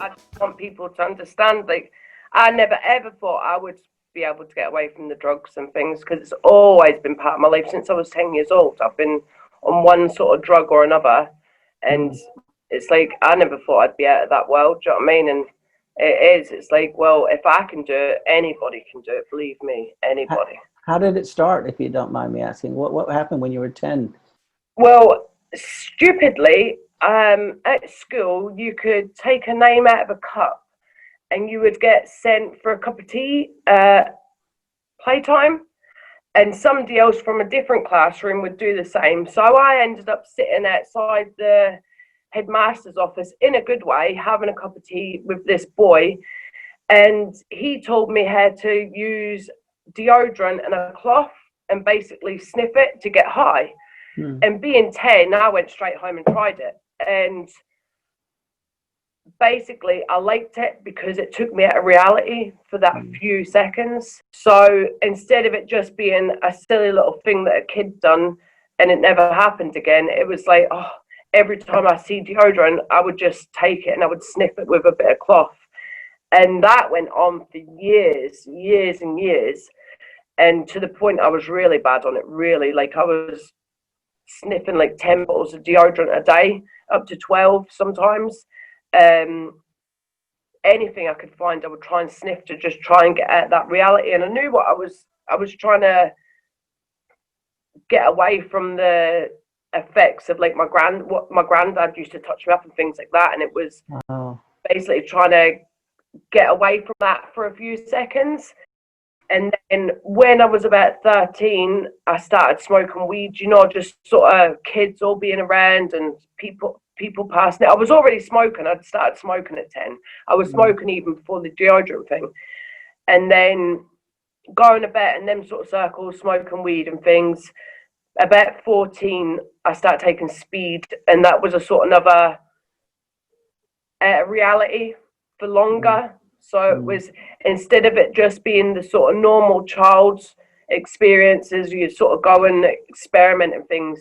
I just want people to understand, like, I never ever thought I would be able to get away from the drugs and things because it's always been part of my life since I was 10 years old. I've been on one sort of drug or another, and it's like I never thought I'd be out of that world. Do you know what I mean? And it is. It's like, well, if I can do it, anybody can do it. Believe me, anybody. How did it start, if you don't mind me asking? What happened when you were 10? Well, stupidly, at school, you could take a name out of a cup and you would get sent for a cup of tea, playtime, and somebody else from a different classroom would do the same. So I ended up sitting outside the headmaster's office in a good way, having a cup of tea with this boy, and he told me how to use deodorant and a cloth and basically sniff it to get high. And being 10, I went straight home and tried it. And basically, I liked it because it took me out of reality for that few seconds. So instead of it just being a silly little thing that a kid done and it never happened again, it was like, oh, every time I see deodorant, I would just take it and I would sniff it with a bit of cloth. And that went on for years and years. And to the point I was really bad on it, really. Like I was sniffing like 10 bottles of deodorant a day, up to 12 sometimes. Anything I could find, I would try and sniff to just try and get at that reality. And I knew what I was trying to get away from the effects of like what my granddad used to touch me up and things like that. And it was basically trying to get away from that for a few seconds. And then when I was about 13, I started smoking weed, you know, just sort of kids all being around and people passing it. I was already smoking. I'd started smoking at 10. I was smoking even before the deodorant thing. And then going about in them sort of circles, smoking weed and things. About 14, I started taking speed. And that was a sort of another reality for longer. So it was, instead of it just being the sort of normal child's experiences, you sort of go and experiment and things,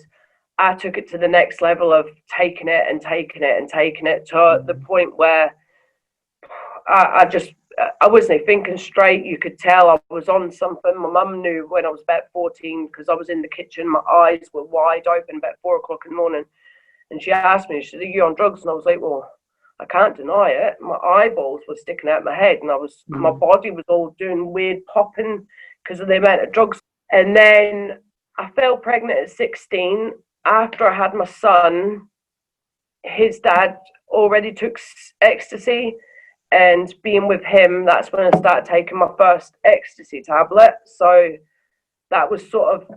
I took it to the next level of taking it to the point where I wasn't thinking straight. You could tell I was on something. My mum knew when I was about 14 because I was in the kitchen. My eyes were wide open about 4 o'clock in the morning. And she asked me, she said, "Are you on drugs?" And I was like, well, I can't deny it. My eyeballs were sticking out my head and my body was all doing weird popping because of the amount of drugs. And then I fell pregnant at 16. After I had my son, his dad already took ecstasy, and being with him, that's when I started taking my first ecstasy tablet. So that was sort of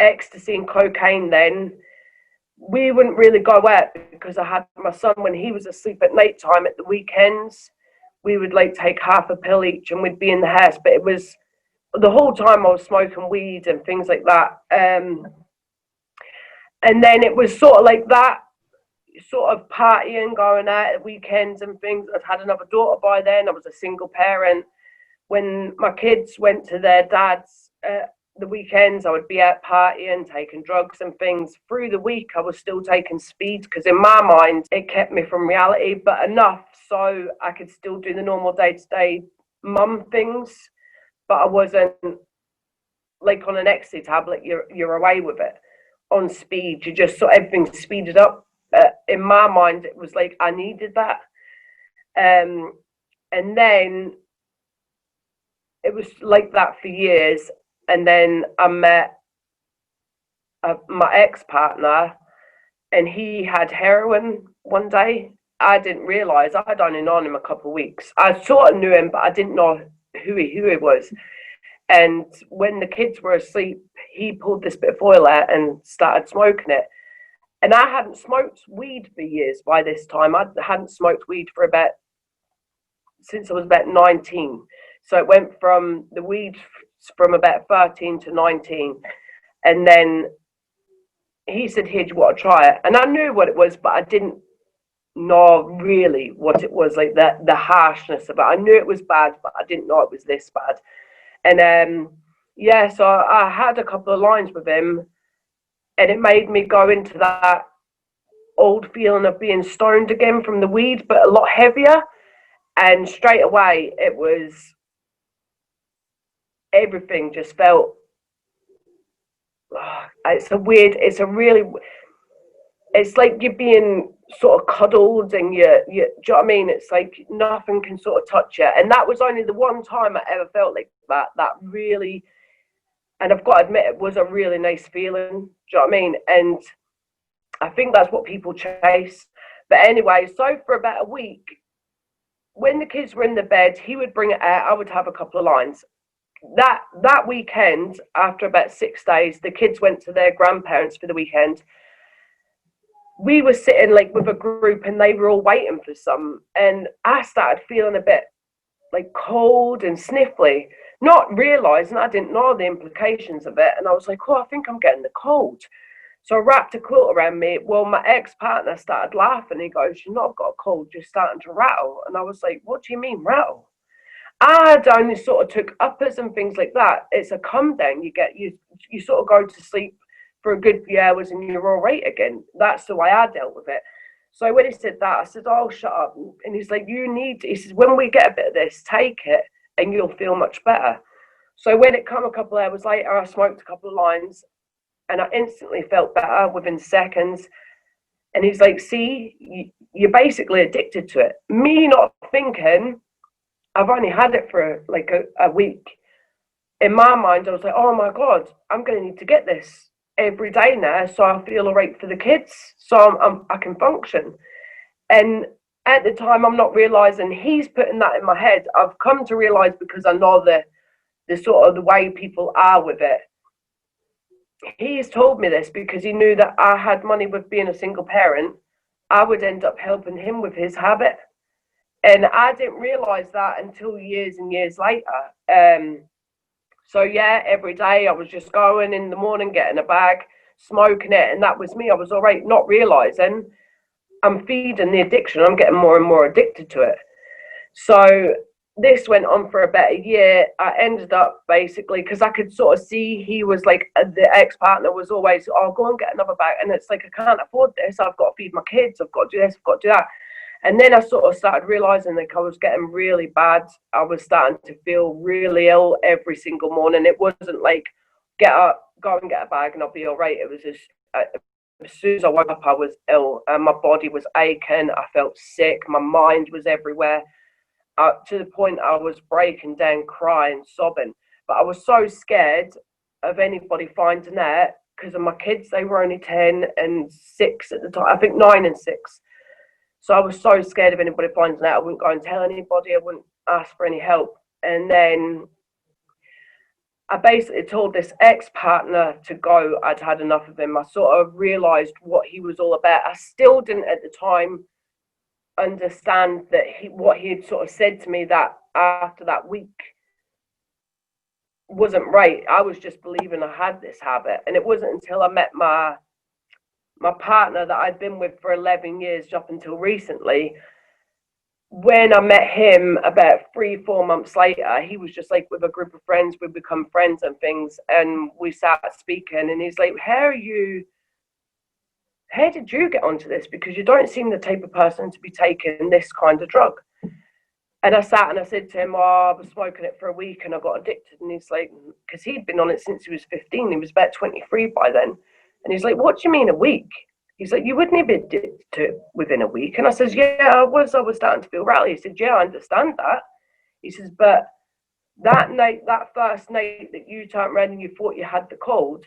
ecstasy and cocaine then. We wouldn't really go out because I had my son when he was asleep at night time at the weekends. We would like take half a pill each and we'd be in the house. But it was the whole time I was smoking weed and things like that. And then it was sort of like that, sort of partying, going out at weekends and things. I'd had another daughter by then. I was a single parent. When my kids went to their dad's the weekends, I would be out partying, taking drugs and things. Through the week, I was still taking speed because in my mind, it kept me from reality, but enough so I could still do the normal day-to-day mum things, but I wasn't like on an ecstasy tablet, you're away with it. On speed, you just saw everything speeded up. In my mind, it was like I needed that. And then it was like that for years. And then I met my ex-partner, and he had heroin one day. I didn't realise. I'd only known him a couple of weeks. I sort of knew him, but I didn't know who he was. And when the kids were asleep, he pulled this bit of oil out and started smoking it. And I hadn't smoked weed for years by this time. I hadn't smoked weed since I was about 19. So it went from the weed from about 13 to 19. And then he said, "Here, do you want to try it?" And I knew what it was, but I didn't know really what it was, like the harshness of it. I knew it was bad, but I didn't know it was this bad. And so I had a couple of lines with him, and it made me go into that old feeling of being stoned again from the weed, but a lot heavier. And straight away, it was, everything just felt, it's like you're being sort of cuddled, and do you know what I mean? It's like nothing can sort of touch you. And that was only the one time I ever felt like that really, and I've got to admit, it was a really nice feeling. Do you know what I mean? And I think that's what people chase. But anyway, so for about a week, when the kids were in the bed, he would bring it out. I would have a couple of lines. That weekend, after about 6 days, the kids went to their grandparents for the weekend. We were sitting like with a group, and they were all waiting for some. And I started feeling a bit like cold and sniffly, not realizing I didn't know the implications of it. And I was like, oh, I think I'm getting the cold. So I wrapped a quilt around me. Well, my ex-partner started laughing. He goes, "You've not got a cold, you're starting to rattle." And I was like, "What do you mean rattle?" I had only sort of took uppers and things like that. It's a come down. You sort of go to sleep for a good few hours and you're all right again. That's the way I dealt with it. So when he said that, I said, "Oh, shut up." And he's like, he says, "When we get a bit of this, take it and you'll feel much better." So when it came a couple of hours later, I smoked a couple of lines, and I instantly felt better within seconds. And he's like, "See, you're basically addicted to it." Me not thinking, I've only had it for like a week. In my mind, I was like, "Oh my God, I'm going to need to get this every day now so I feel all right for the kids, so I can function." And at the time, I'm not realizing he's putting that in my head. I've come to realize, because I know the sort of the way people are with it. He's told me this because he knew that I had money with being a single parent. I would end up helping him with his habit. And I didn't realize that until years and years later. So yeah, every day I was just going in the morning, getting a bag, smoking it, and that was me. I was all right, not realizing I'm feeding the addiction. I'm getting more and more addicted to it. So this went on for about a year. I ended up basically, because I could sort of see he was like, the ex-partner was always, "Oh, go and get another bag." And it's like, I can't afford this. I've got to feed my kids. I've got to do this. I've got to do that. And then I sort of started realizing like I was getting really bad. I was starting to feel really ill every single morning. It wasn't like, get up, go and get a bag and I'll be all right. It was just, as soon as I woke up, I was ill, and my body was aching. I felt sick. My mind was everywhere. To the point I was breaking down, crying, sobbing. But I was so scared of anybody finding out because of my kids. They were only 10 and 6 at the time. I think 9 and 6. So I was so scared of anybody finding out. I wouldn't go and tell anybody. I wouldn't ask for any help. And then I basically told this ex-partner to go. I'd had enough of him. I sort of realised what he was all about. I still didn't at the time understand that what he had sort of said to me that after that week wasn't right. I was just believing I had this habit. And it wasn't until I met my partner that I'd been with for 11 years up until recently. When I met him about 3-4 months later, he was just like with a group of friends. We'd become friends and things, and we started speaking, and he's like, how did you get onto this? Because you don't seem the type of person to be taking this kind of drug. And I sat and I said to him, "Oh, I was smoking it for a week and I got addicted." And he's like, because he'd been on it since he was 15. He was about 23 by then. And he's like, "What do you mean a week?" He's like, "You wouldn't be addicted to it within a week." And I says, "Yeah, I was starting to feel rattly." He said, "Yeah, I understand that." He says, "But that night, that first night that you turned around and you thought you had the cold,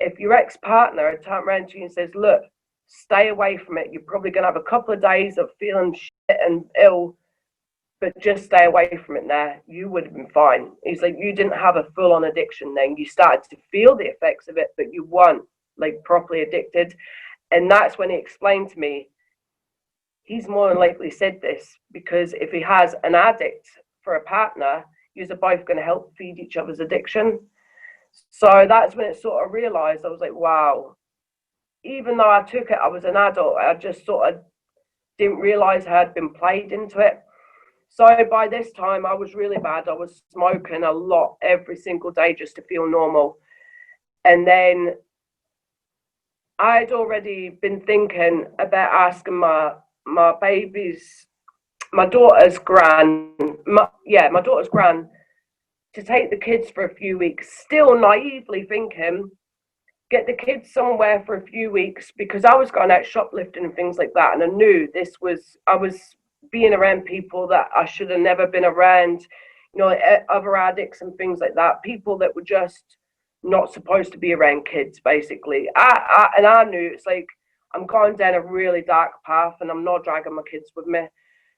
if your ex-partner had turned around to you and says, 'Look, stay away from it. You're probably going to have a couple of days of feeling shit and ill, but just stay away from it now,' you would have been fine." He's like, "You didn't have a full-on addiction then. You started to feel the effects of it, but you weren't like properly addicted." And that's when he explained to me, he's more than likely said this because if he has an addict for a partner, you're both going to help feed each other's addiction. So that's when it sort of realized, I was like, wow, even though I took it, I was an adult, I just sort of didn't realize I had been played into it. So by this time I was really bad. I was smoking a lot every single day just to feel normal. And then I'd already been thinking about asking my baby's, my daughter's gran, my daughter's gran, to take the kids for a few weeks. Still naively thinking, get the kids somewhere for a few weeks, because I was going out shoplifting and things like that, and I knew I was being around people that I should have never been around, other addicts and things like that, people that were just not supposed to be around kids, basically. I knew it's like I'm going down a really dark path, and I'm not dragging my kids with me.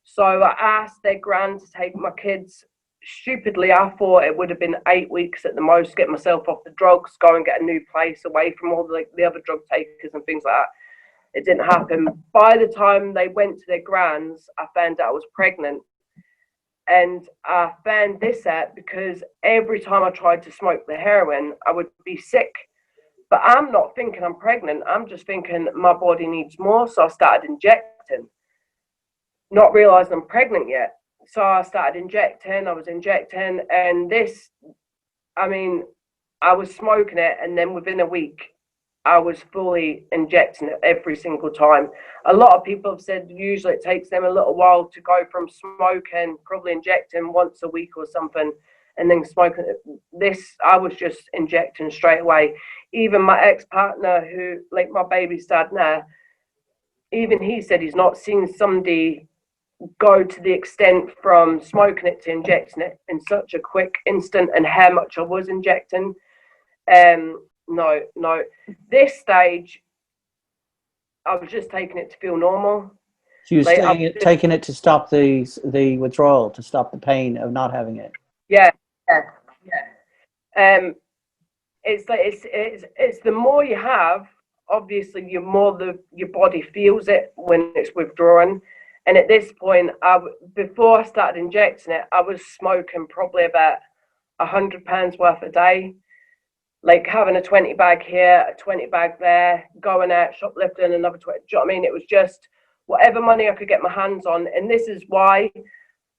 So I asked their gran to take my kids. Stupidly, I thought it would have been 8 weeks at the most, get myself off the drugs, go and get a new place away from all the other drug takers and things like that. It didn't happen. By the time they went to their grans, I found out I was pregnant. And I found this out because every time I tried to smoke the heroin, I would be sick. But I'm not thinking I'm pregnant. I'm just thinking my body needs more. So I started injecting, not realizing I'm pregnant yet. So I started injecting, I was injecting, and I was smoking it, and then within a week, I was fully injecting it every single time. A lot of people have said usually it takes them a little while to go from smoking, probably injecting once a week or something, and then smoking. This, I was just injecting straight away. Even my ex-partner, who, like my baby's dad now, even he said he's not seen somebody go to the extent from smoking it to injecting it in such a quick instant, and how much I was injecting. No. This stage, I was just taking it to feel normal. So you're taking it to stop the withdrawal, to stop the pain of not having it. Yeah. It's like it's the more you have, obviously, the more your body feels it when it's withdrawing. And at this point, before I started injecting it, I was smoking probably about £100 worth a day, like having a 20 bag here, a 20 bag there, going out shoplifting another 20. Do you know what I mean? It was just whatever money I could get my hands on. And this is why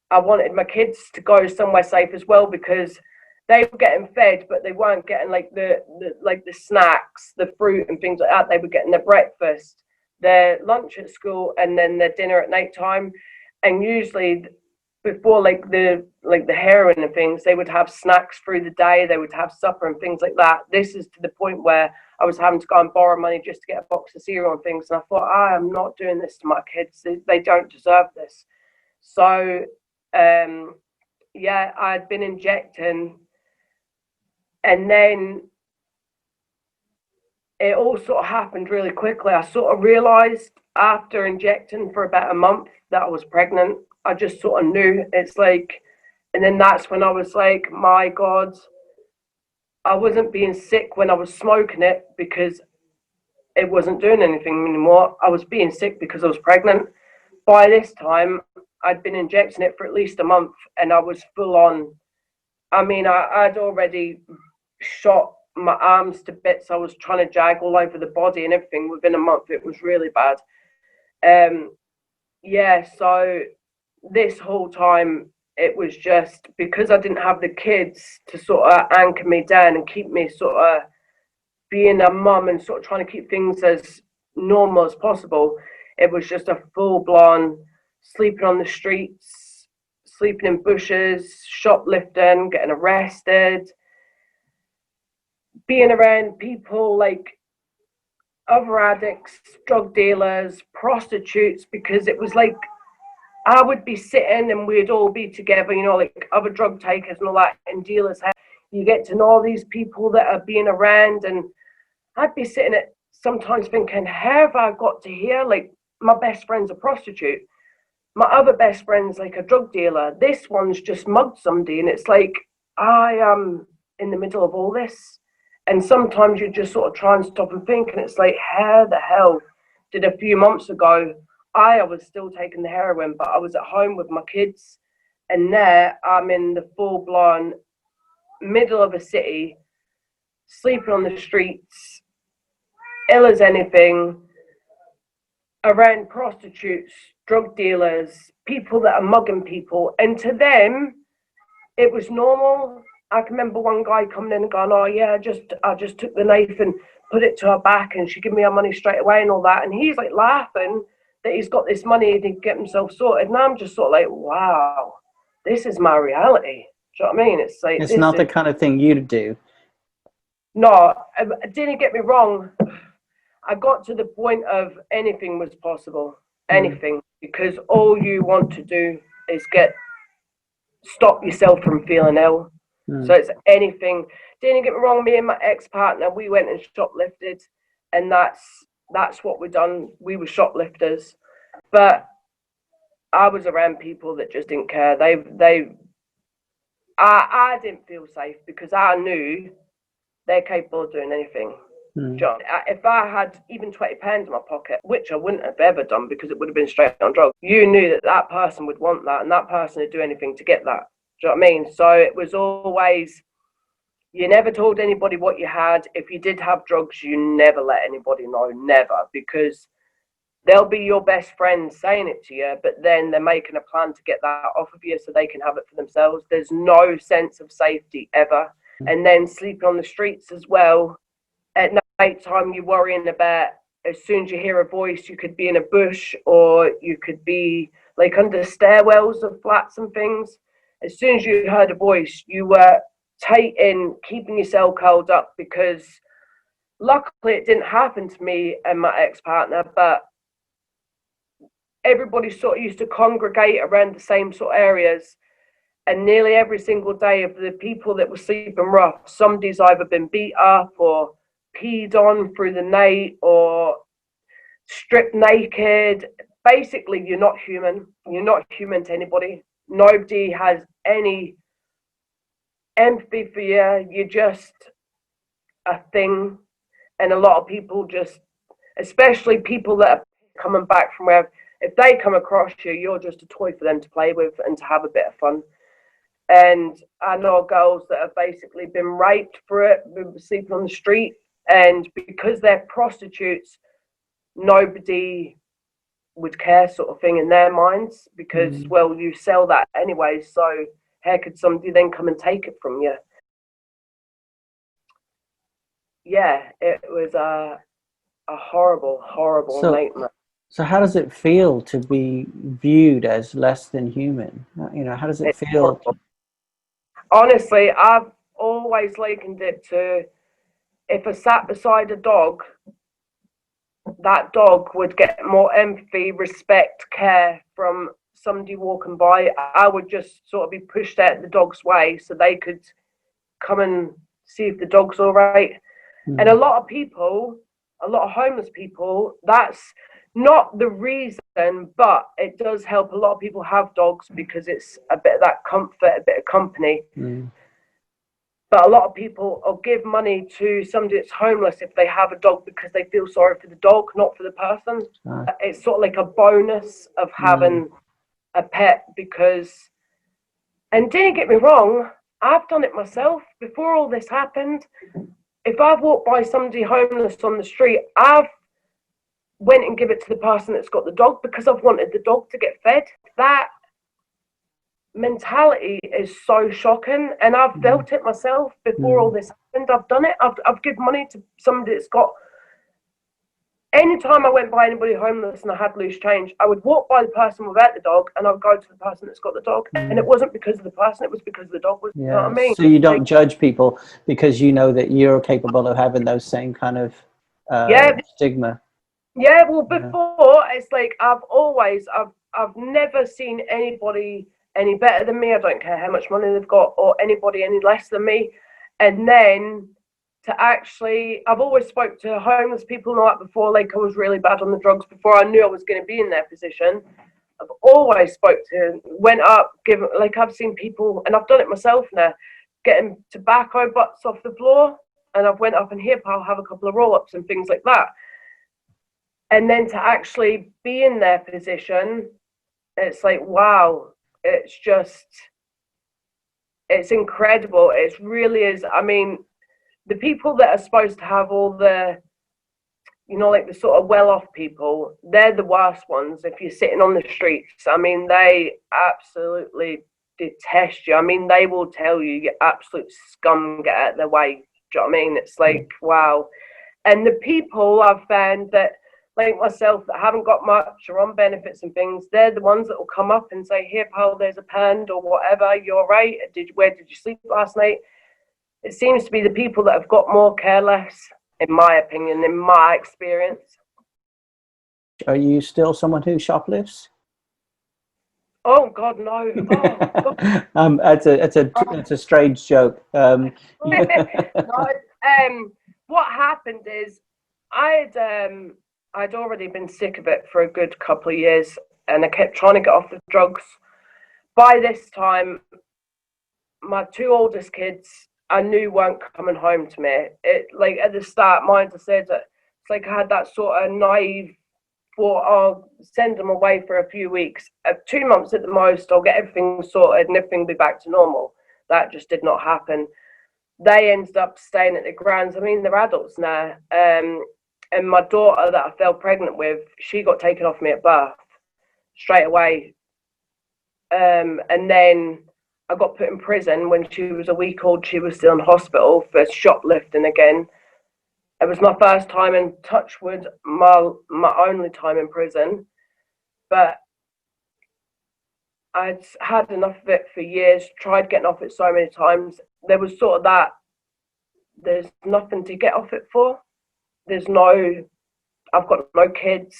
I wanted my kids to go somewhere safe as well, because they were getting fed, but they weren't getting like the snacks, the fruit and things like that. They were getting their breakfast, their lunch at school, and then their dinner at night time. And usually before like the heroin and things, they would have snacks through the day, they would have supper and things like that. This is to the point where I was having to go and borrow money just to get a box of cereal and things, and I thought, I am not doing this to my kids, they don't deserve this. So I'd been injecting, and then it all sort of happened really quickly. I sort of realized after injecting for about a month that I was pregnant. I just sort of knew. It's like, and then that's when I was like, my God, I wasn't being sick when I was smoking it because it wasn't doing anything anymore. I was being sick because I was pregnant. By this time, I'd been injecting it for at least a month, and I was full on. I'd already shot my arms to bits. I was trying to jag all over the body and everything within a month. It was really bad. So this whole time, it was just because I didn't have the kids to sort of anchor me down and keep me sort of being a mum and sort of trying to keep things as normal as possible. It was just a full-blown sleeping on the streets, sleeping in bushes, shoplifting, getting arrested, being around people like other addicts, drug dealers, prostitutes, because it was like I would be sitting and we'd all be together, like other drug takers and all that, and dealers. You get to know all these people that are being around, and I'd be sitting at sometimes thinking, how have I got to here? Like, my best friend's a prostitute. My other best friend's like a drug dealer. This one's just mugged somebody, and it's like, I am in the middle of all this. And sometimes you just sort of try and stop and think, and it's like, how the hell did a few months ago I was still taking the heroin, but I was at home with my kids, and there I'm in the full-blown middle of a city, sleeping on the streets, ill as anything, around prostitutes, drug dealers, people that are mugging people, and to them, it was normal. I can remember one guy coming in and going, "Oh yeah, I just took the knife and put it to her back and she give me her money straight away and all that. And he's like laughing that he's got this money and he can get himself sorted. And I'm just sort of like, wow, this is my reality. Do you know what I mean? It's like, It's not the kind of thing you'd do. No, didn't get me wrong. I got to the point of anything was possible, anything, because all you want to do is stop yourself from feeling ill. So it's anything. Didn't get me wrong. Me and my ex-partner, we went and shoplifted, and that's what we done. We were shoplifters, but I was around people that just didn't care. I didn't feel safe because I knew they're capable of doing anything. John, if I had even £20 in my pocket, which I wouldn't have ever done because it would have been straight on drugs, you knew that that person would want that and that person would do anything to get that. Do you know what I mean? So it was always, you never told anybody what you had. If you did have drugs, you never let anybody know, never, because they'll be your best friend saying it to you, but then they're making a plan to get that off of you so they can have it for themselves. There's no sense of safety ever. And then sleeping on the streets as well. At night time, you're worrying about, as soon as you hear a voice, you could be in a bush or you could be like under stairwells of flats and things. As soon as you heard a voice, you were keeping yourself curled up, because luckily it didn't happen to me and my ex-partner, but everybody sort of used to congregate around the same sort of areas. And nearly every single day of the people that were sleeping rough, somebody's either been beat up or peed on through the night or stripped naked. Basically, you're not human. You're not human to anybody. Nobody has any empathy for you. You're just a thing. And a lot of people just, especially people that are coming back from where, if they come across you, you're just a toy for them to play with and to have a bit of fun. And I know girls that have basically been raped for it, been sleeping on the street, and because they're prostitutes, nobody would care, sort of thing, in their minds, because well, you sell that anyway, so how could somebody then come and take it from you? Yeah, it was a horrible nightmare. So how does it feel to be viewed as less than human? You know, how does it feel? Horrible. Honestly, I've always likened it to, if I sat beside a dog, that dog would get more empathy, respect, care from somebody walking by. I would just sort of be pushed out the dog's way so they could come and see if the dog's all right. And a lot of homeless people, that's not the reason, but it does help a lot of people have dogs because it's a bit of that comfort, a bit of company. But a lot of people will give money to somebody that's homeless if they have a dog because they feel sorry for the dog, not for the person. It's sort of like a bonus of having a pet, because, and don't get me wrong, I've done it myself before all this happened. If I've walked by somebody homeless on the street, I've went and give it to the person that's got the dog because I've wanted the dog to get fed. That mentality is so shocking, and I've felt it myself before all this happened. I've done it. I've given money to somebody that's got. Anytime I went by anybody homeless and I had loose change, I would walk by the person without the dog and I would go to the person that's got the dog. And it wasn't because of the person, it was because the dog was, you know what I mean? So you don't judge people because you know that you're capable of having those same kind of stigma. Yeah, well, before, it's like I've never seen anybody any better than me. I don't care how much money they've got, or anybody any less than me. And then to actually, I've always spoke to homeless people and all that before, like I was really bad on the drugs before I knew I was going to be in their position. I've always spoke to, went up, given, like I've seen people, and I've done it myself now, getting tobacco butts off the floor, and I've went up and here, I'll have a couple of roll-ups and things like that. And then to actually be in their position, it's like, wow, it's just, it's incredible. It really is. I mean, the people that are supposed to have all the, you know, like the sort of well-off people, they're the worst ones if you're sitting on the streets. I mean, they absolutely detest you. I mean, they will tell you, you absolute scum, get out of their way. Do you know what I mean? It's like, wow. And the people I've found that, like myself, that haven't got much or on benefits and things, they're the ones that will come up and say, here, pal, there's a pound or whatever, you're right. Where did you sleep last night? It seems to be the people that have got more careless, in my opinion, in my experience. Are you still someone who shoplifts? Oh, God, no. Oh, God. It's a strange joke. No, what happened is I'd already been sick of it for a good couple of years, and I kept trying to get off the drugs. By this time, my two oldest kids I knew weren't coming home to me. It, like, at the start, mine just said that it's like I had that sort of naive thought, I'll send them away for a few weeks. 2 months at the most, I'll get everything sorted and everything will be back to normal. That just did not happen. They ended up staying at the grands. I mean, they're adults now. And my daughter that I fell pregnant with, she got taken off me at birth straight away. And then I got put in prison when she was a week old. She was still in hospital for shoplifting again. It was my first time in Touchwood, my only time in prison. But I'd had enough of it for years, tried getting off it so many times. There was sort of that, there's nothing to get off it for. I've got no kids.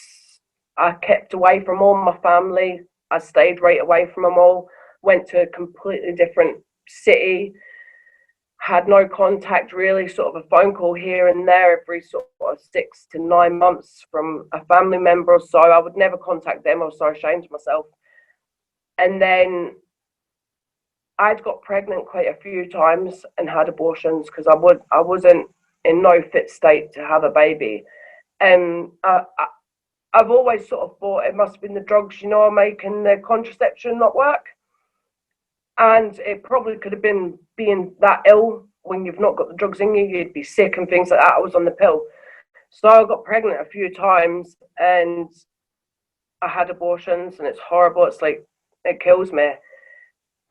I kept away from all my family. I stayed right away from them all. Went to a completely different city. Had no contact really, sort of a phone call here and there every sort of 6 to 9 months from a family member or so. I would never contact them. I was so ashamed of myself. And then I'd got pregnant quite a few times and had abortions because I wasn't in no fit state to have a baby. And I've always sort of thought it must have been the drugs, making the contraception not work. And it probably could have been being that ill when you've not got the drugs in you, you'd be sick and things like that. I was on the pill. So I got pregnant a few times and I had abortions, and it's horrible. It's like, it kills me.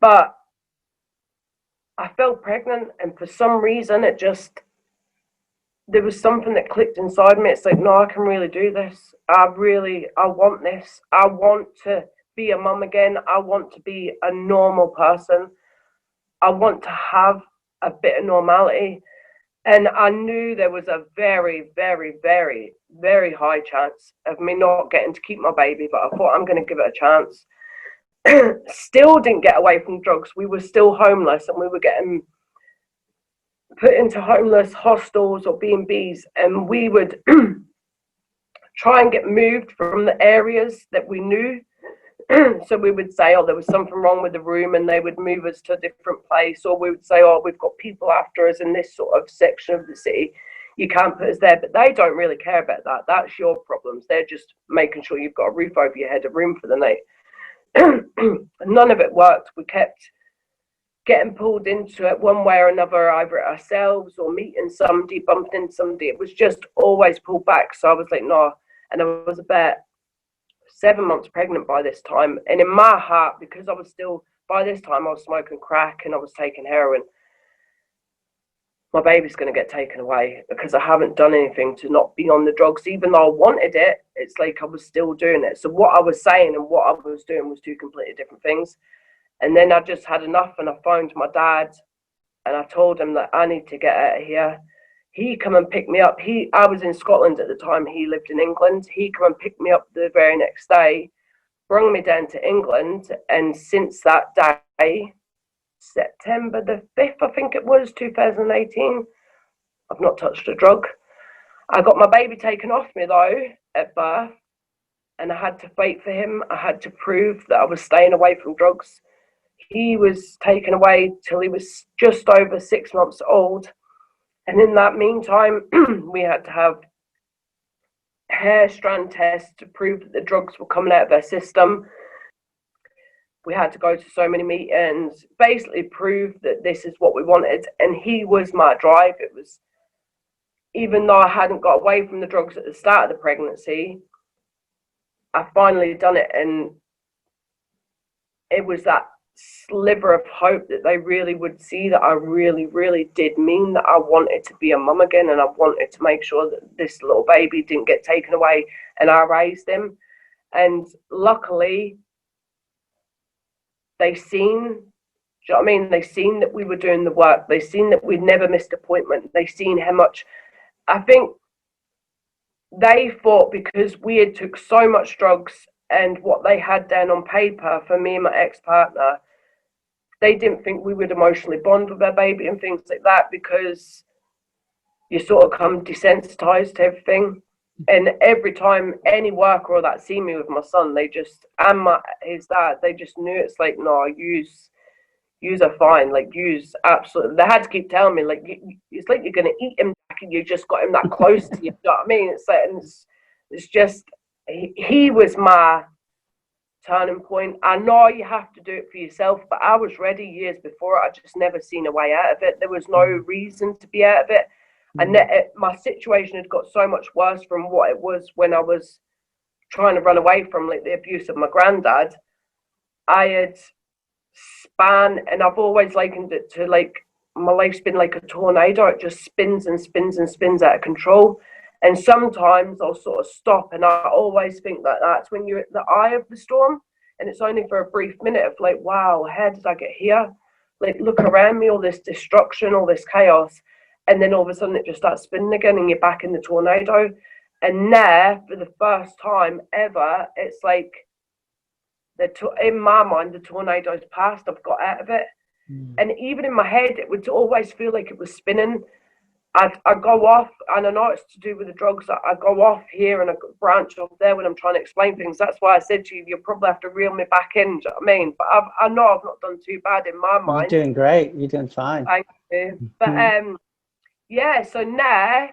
But I fell pregnant, and for some reason, there was something that clicked inside me. It's like, no, I can really do this. I want this. I want to be a mum again. I want to be a normal person. I want to have a bit of normality. And I knew there was a very, very, very, very high chance of me not getting to keep my baby, but I thought I'm going to give it a chance. Still didn't get away from drugs. We were still homeless, and we were getting put into homeless hostels or B&Bs, and we would try and get moved from the areas that we knew. So we would say, oh, there was something wrong with the room, and they would move us to a different place. Or we would say, oh, we've got people after us in this sort of section of the city. You can't put us there. But they don't really care about that. That's your problems. They're just making sure you've got a roof over your head, a room for the night. None of it worked. We kept getting pulled into it one way or another, either ourselves or meeting somebody, bumping into somebody. It was just always pulled back. So I was like, no. And I was about 7 months pregnant by this time. And in my heart, because by this time I was smoking crack and I was taking heroin, my baby's going to get taken away because I haven't done anything to not be on the drugs. Even though I wanted it, it's like I was still doing it. So what I was saying and what I was doing was two completely different things. And then I just had enough, and I phoned my dad and I told him that I need to get out of here. He come and picked me up. I was in Scotland at the time. He lived in England. He come and picked me up the very next day, brought me down to England. And since that day, September the 5th, I think it was, 2018, I've not touched a drug. I got my baby taken off me, though, at birth, and I had to fight for him. I had to prove that I was staying away from drugs. He was taken away till he was just over 6 months old. And in that meantime, we had to have hair strand tests to prove that the drugs were coming out of our system. We had to go to so many meetings, basically prove that this is what we wanted. And he was my drive. It was, even though I hadn't got away from the drugs at the start of the pregnancy, I finally done it. And it was that sliver of hope that they really would see that I really, really did mean that I wanted to be a mum again, and I wanted to make sure that this little baby didn't get taken away and I raised him. And luckily, they seen, do you know what I mean? They seen that we were doing the work. They seen that we'd never missed an appointment. They seen how much, I think they thought because we had took so much drugs and what they had down on paper for me and my ex-partner, they didn't think we would emotionally bond with their baby and things like that, because you sort of come desensitized to everything. And every time any worker or that see me with my son, they just, and his dad, they just knew it's like, no, use are fine, like use absolutely. They had to keep telling me, like, it's like you're gonna eat him back and you just got him that close to you. You know what I mean? It's like, and it's just he was my turning point. I know you have to do it for yourself, but I was ready years before. I just never seen a way out of it. There was no reason to be out of it. And my situation had got so much worse from what it was when I was trying to run away from like the abuse of my granddad. I had span, and I've always likened it to like my life's been like a tornado. It just spins and spins and spins out of control. And sometimes I'll sort of stop, and I always think that that's when you're at the eye of the storm, and it's only for a brief minute of like, wow, how did I get here? Like, look around me, all this destruction, all this chaos. And then all of a sudden it just starts spinning again and you're back in the tornado. And there, for the first time ever, it's like, in my mind, the tornado's passed. I've got out of it. And even in my head, it would always feel like it was spinning. I'd go off, and I know it's to do with the drugs. I go off here and I branch off there when I'm trying to explain things. That's why I said to you, you'll probably have to reel me back in. Do you know what I mean? But I know I've not done too bad in my mind. You're doing great. You're doing fine. Thank you. But yeah, so now,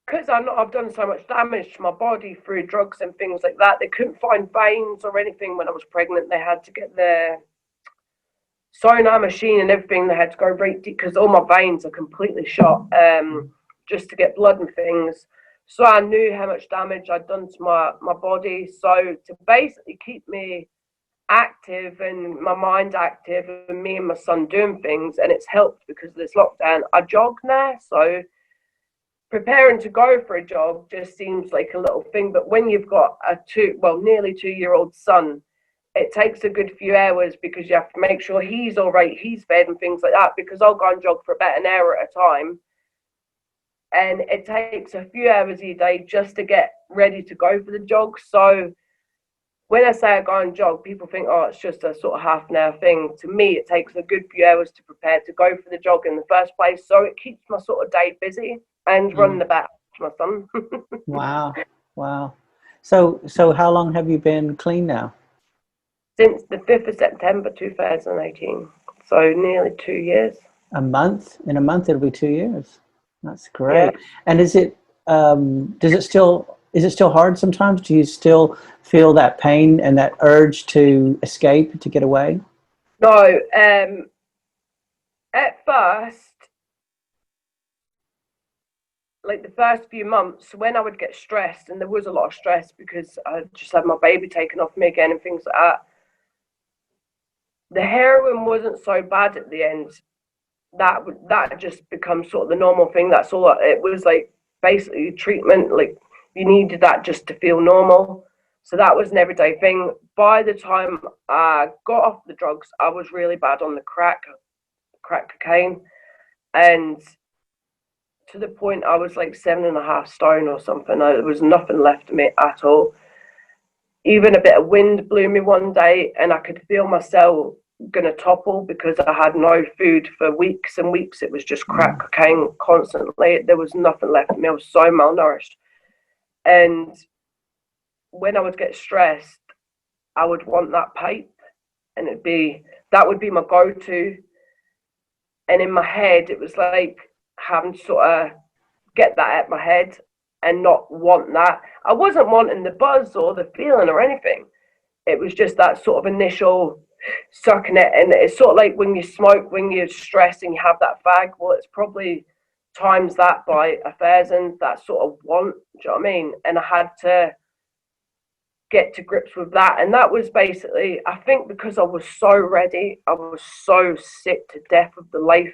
because I've done so much damage to my body through drugs and things like that, they couldn't find veins or anything when I was pregnant. They had to get their sonar machine and everything. They had to go right deep because all my veins are completely shot, just to get blood and things. So I knew how much damage I'd done to my body. So to basically keep me active and my mind active and me and my son doing things, and it's helped because of this lockdown. I jog now, so preparing to go for a jog just seems like a little thing, but when you've got a nearly 2-year-old son, it takes a good few hours because you have to make sure he's all right, he's fed and things like that, because I'll go and jog for about an hour at a time, and it takes a few hours a day just to get ready to go for the jog. So when I say I go and jog, people think, oh, it's just a sort of half an hour thing. To me, it takes a good few hours to prepare to go for the jog in the first place. So it keeps my sort of day busy and running about to my son. Wow. So how long have you been clean now? Since the 5th of September 2018. So nearly 2 years. A month? In a month, it'll be 2 years. That's great. Yeah. And is it still hard sometimes? Do you still feel that pain and that urge to escape, to get away? No. At first, like the first few months, when I would get stressed, and there was a lot of stress because I just had my baby taken off me again and things like that, the heroin wasn't so bad at the end. That just becomes sort of the normal thing. That's all. It was like basically treatment. Like you needed that just to feel normal. So that was an everyday thing. By the time I got off the drugs, I was really bad on the crack cocaine, and to the point I was like 7.5 stone or something. There was nothing left of me at all. Even a bit of wind blew me one day, and I could feel myself gonna topple because I had no food for weeks and weeks. It was just crack cocaine constantly. There was nothing left of me. I was so malnourished. And when I would get stressed, I would want that pipe, and that would be my go-to. And in my head, it was like having to sort of get that out of my head and not want that. I wasn't wanting the buzz or the feeling or anything. It was just that sort of initial sucking it. And it's sort of like when you smoke, when you're stressed and you have that fag, well, it's probably times that by 1,000, that sort of want, do you know what I mean? And I had to get to grips with that. And that was basically, I think, because I was so ready, I was so sick to death of the life,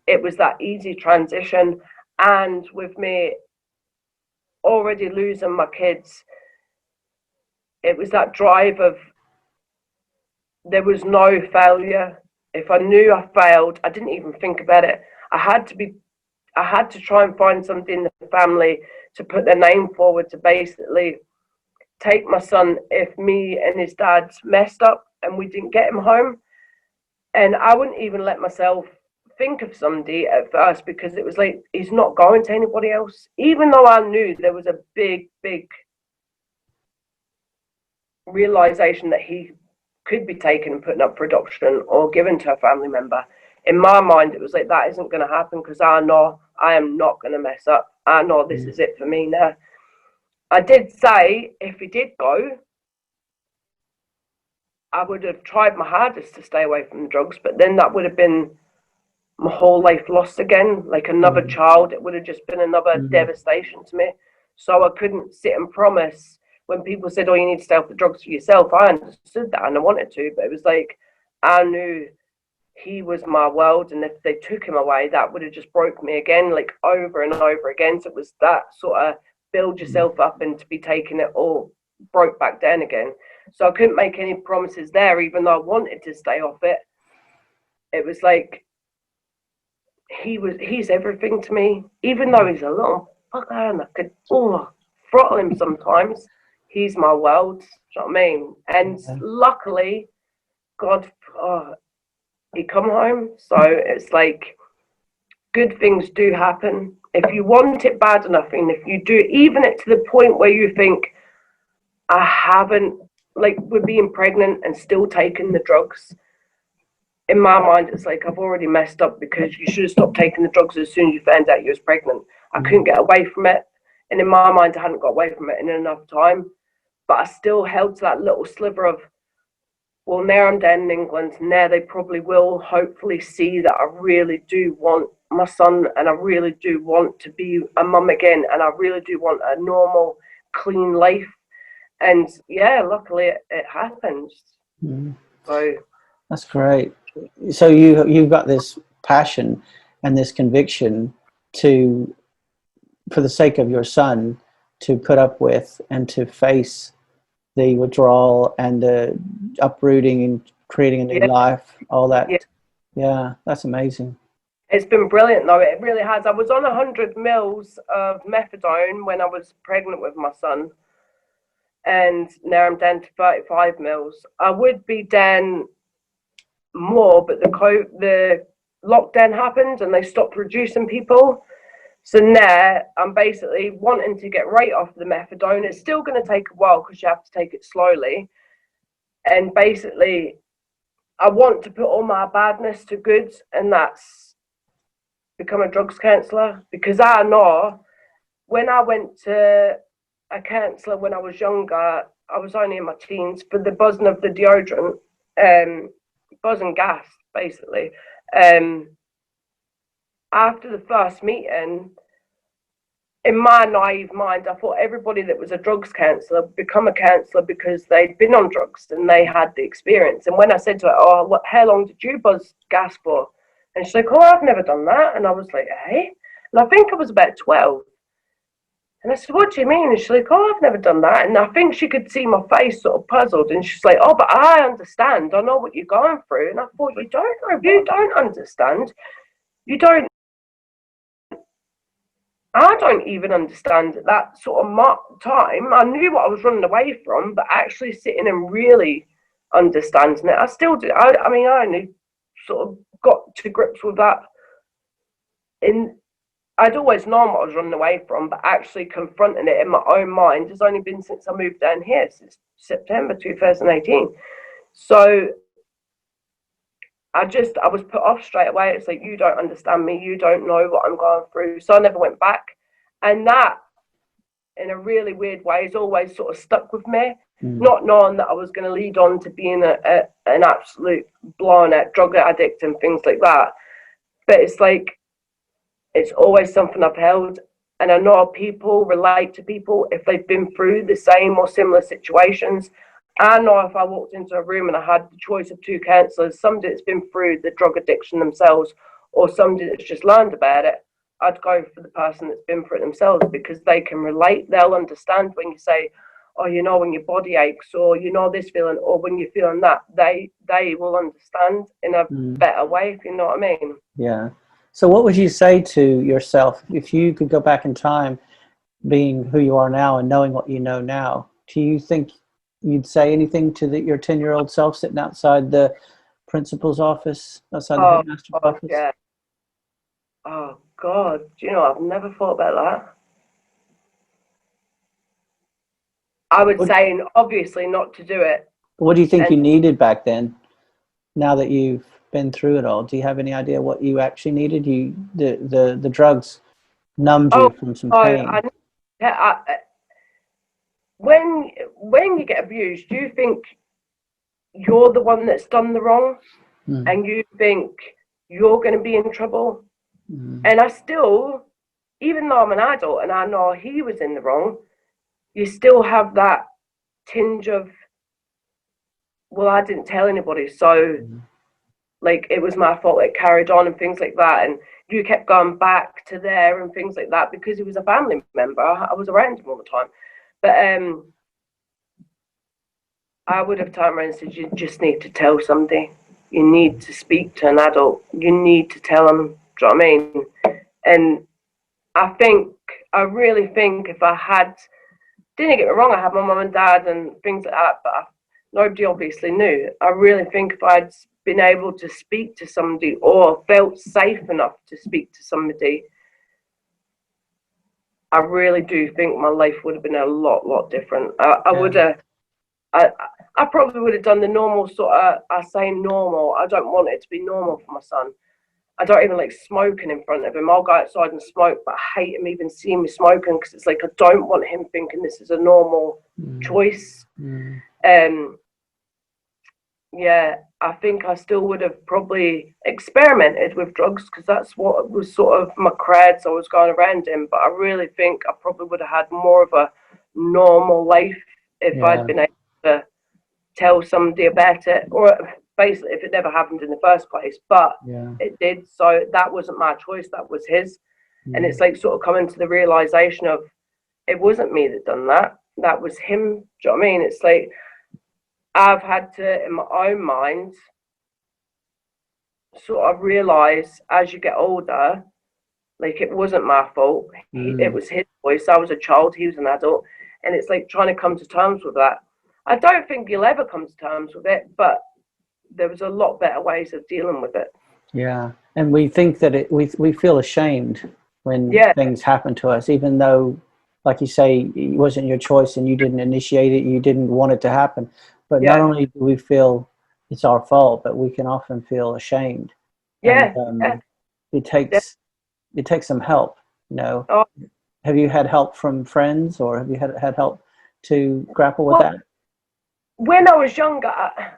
it was that easy transition. And with me already losing my kids, it was that drive of, there was no failure. If I knew I failed, I didn't even think about it. I had to try and find something in the family to put their name forward, to basically take my son if me and his dad messed up and we didn't get him home. And I wouldn't even let myself think of somebody at first, because it was like, he's not going to anybody else. Even though I knew there was a big realization that he could be taken and put up for adoption or given to a family member, in my mind it was like, that isn't going to happen, because I know I am not going to mess up. I know this is it for me now. I did say if he did go, I would have tried my hardest to stay away from the drugs, but then that would have been my whole life lost again, like another child. It would have just been another devastation to me. So I couldn't sit and promise. When people said, oh, you need to stay off the drugs for yourself, I understood that and I wanted to, but it was like, I knew he was my world, and if they took him away, that would have just broke me again, like over and over again. So it was that sort of build yourself up and to be taking it all broke back down again. So I couldn't make any promises there, even though I wanted to stay off it. It was like, he's everything to me, even though he's a little fucker and I could throttle him sometimes. He's my world. Do you know what I mean? And luckily, God, he come home. So it's like, good things do happen if you want it bad enough, and if you do, even it to the point where you think, I haven't, like with being pregnant and still taking the drugs. In my mind, it's like, I've already messed up, because you should have stopped taking the drugs as soon as you found out you was pregnant. I couldn't get away from it. And in my mind, I hadn't got away from it in enough time. But I still held to that little sliver of, well, now I'm down in England. Now they probably will hopefully see that I really do want my son, and I really do want to be a mum again, and I really do want a normal, clean life. And yeah, luckily it happened. So that's great. So you've got this passion and this conviction to, for the sake of your son, to put up with and to face the withdrawal and the uprooting and creating a new life, all that. Yeah, that's amazing. It's been brilliant though, it really has. I was on 100 mils of methadone when I was pregnant with my son, and now I'm down to 35 mils. I would be down more, but the lockdown happened and they stopped reducing people. So now I'm basically wanting to get right off the methadone. It's still going to take a while because you have to take it slowly. And basically, I want to put all my badness to good, and that's become a drugs counsellor. Because I know when I went to a counsellor when I was younger, I was only in my teens, for the buzzing of the deodorant, buzzing gas, basically. After the first meeting, in my naive mind, I thought everybody that was a drugs counsellor would become a counsellor because they'd been on drugs and they had the experience. And when I said to her, oh, how long did you buzz gas for? And she's like, oh, I've never done that. And I was like, hey? And I think I was about 12. And I said, what do you mean? And she's like, oh, I've never done that. And I think she could see my face sort of puzzled. And she's like, oh, but I understand. I know what you're going through. And I thought, you don't know. You don't understand. You don't. I don't even understand at that sort of time. I knew what I was running away from, but actually sitting and really understanding it, I still do. I mean, I only sort of got to grips with that. I'd always known what I was running away from, but actually confronting it in my own mind has only been since I moved down here, since September 2018. So I was put off straight away. It's like, you don't understand me. You don't know what I'm going through. So I never went back. And that, in a really weird way, has always sort of stuck with me. Not knowing that I was going to lead on to being an absolute blown-out drug addict and things like that. But it's like, it's always something I've held. And I know people relate to people if they've been through the same or similar situations. I know if I walked into a room and I had the choice of two counsellors, somebody that's been through the drug addiction themselves or somebody that's just learned about it, I'd go for the person that's been through it themselves, because they can relate. They'll understand when you say, oh, you know, when your body aches, or you know this feeling, or when you're feeling that, they will understand in a better way, if you know what I mean. Yeah. So what would you say to yourself if you could go back in time, being who you are now and knowing what you know now? Do you think you'd say anything to your 10-year-old self sitting outside the principal's office, outside the headmaster's office? Yeah. Oh, God. Do you know, I've never thought about that. I would say, obviously, not to do it. What do you think you needed back then, now that you've been through it all? Do you have any idea what you actually needed? The drugs numbed you from some pain. When you get abused, you think you're the one that's done the wrong, and you think you're going to be in trouble. And I still, even though I'm an adult and I know he was in the wrong, you still have that tinge of, well, I didn't tell anybody, so like it was my fault, it carried on and things like that. And you kept going back to there and things like that because he was a family member. I was around him all the time. But I would have turned around and said, you just need to tell somebody. You need to speak to an adult. You need to tell them. Do you know what I mean? And I really think if I had, didn't get me wrong, I had my mum and dad and things like that, but nobody obviously knew. I really think if I'd been able to speak to somebody or felt safe enough to speak to somebody, I really do think my life would have been a lot different. I probably would have done the normal sort of, I say normal, I don't want it to be normal for my son. I don't even like smoking in front of him. I'll go outside and smoke, but I hate him even seeing me smoking because it's like I don't want him thinking this is a normal choice. Yeah, I think I still would have probably experimented with drugs because that's what was sort of my creds I was going around in. But I really think I probably would have had more of a normal life if I'd been able to tell somebody about it, or basically if it never happened in the first place. But it did, so that wasn't my choice, that was his. And it's like sort of coming to the realization of it wasn't me that done that, that was him. Do you know what I mean? It's like I've had to, in my own mind, sort of realize as you get older, like it wasn't my fault. It was his choice. I was a child, he was an adult, and it's like trying to come to terms with that. I don't think you'll ever come to terms with it, but there was a lot better ways of dealing with it. Yeah, and we think that we feel ashamed when things happen to us, even though, like you say, it wasn't your choice and you didn't initiate it, you didn't want it to happen. But not only do we feel it's our fault, but we can often feel ashamed. And, it takes some help, you know. Have you had help from friends, or have you had help to grapple with that? When I was younger, I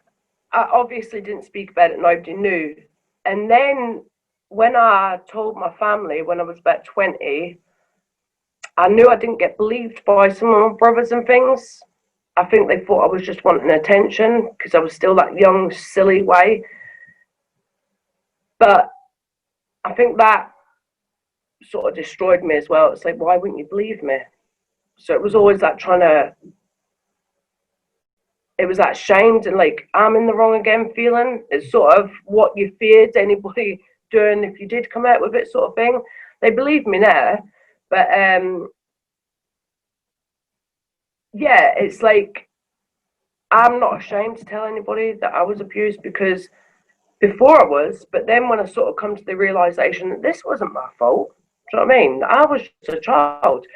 obviously didn't speak about it, nobody knew. And then when I told my family when I was about 20, I knew I didn't get believed by some of my brothers and things. I think they thought I was just wanting attention because I was still that young, silly way. But I think that sort of destroyed me as well. It's like, why wouldn't you believe me? So it was always that it was that shamed and like, I'm in the wrong again feeling. It's sort of what you feared anybody doing if you did come out with it, sort of thing. They believe me now, but it's like I'm not ashamed to tell anybody that I was abused, because before I was, but then when I sort of come to the realization that this wasn't my fault, do you know what I mean? I was just a child.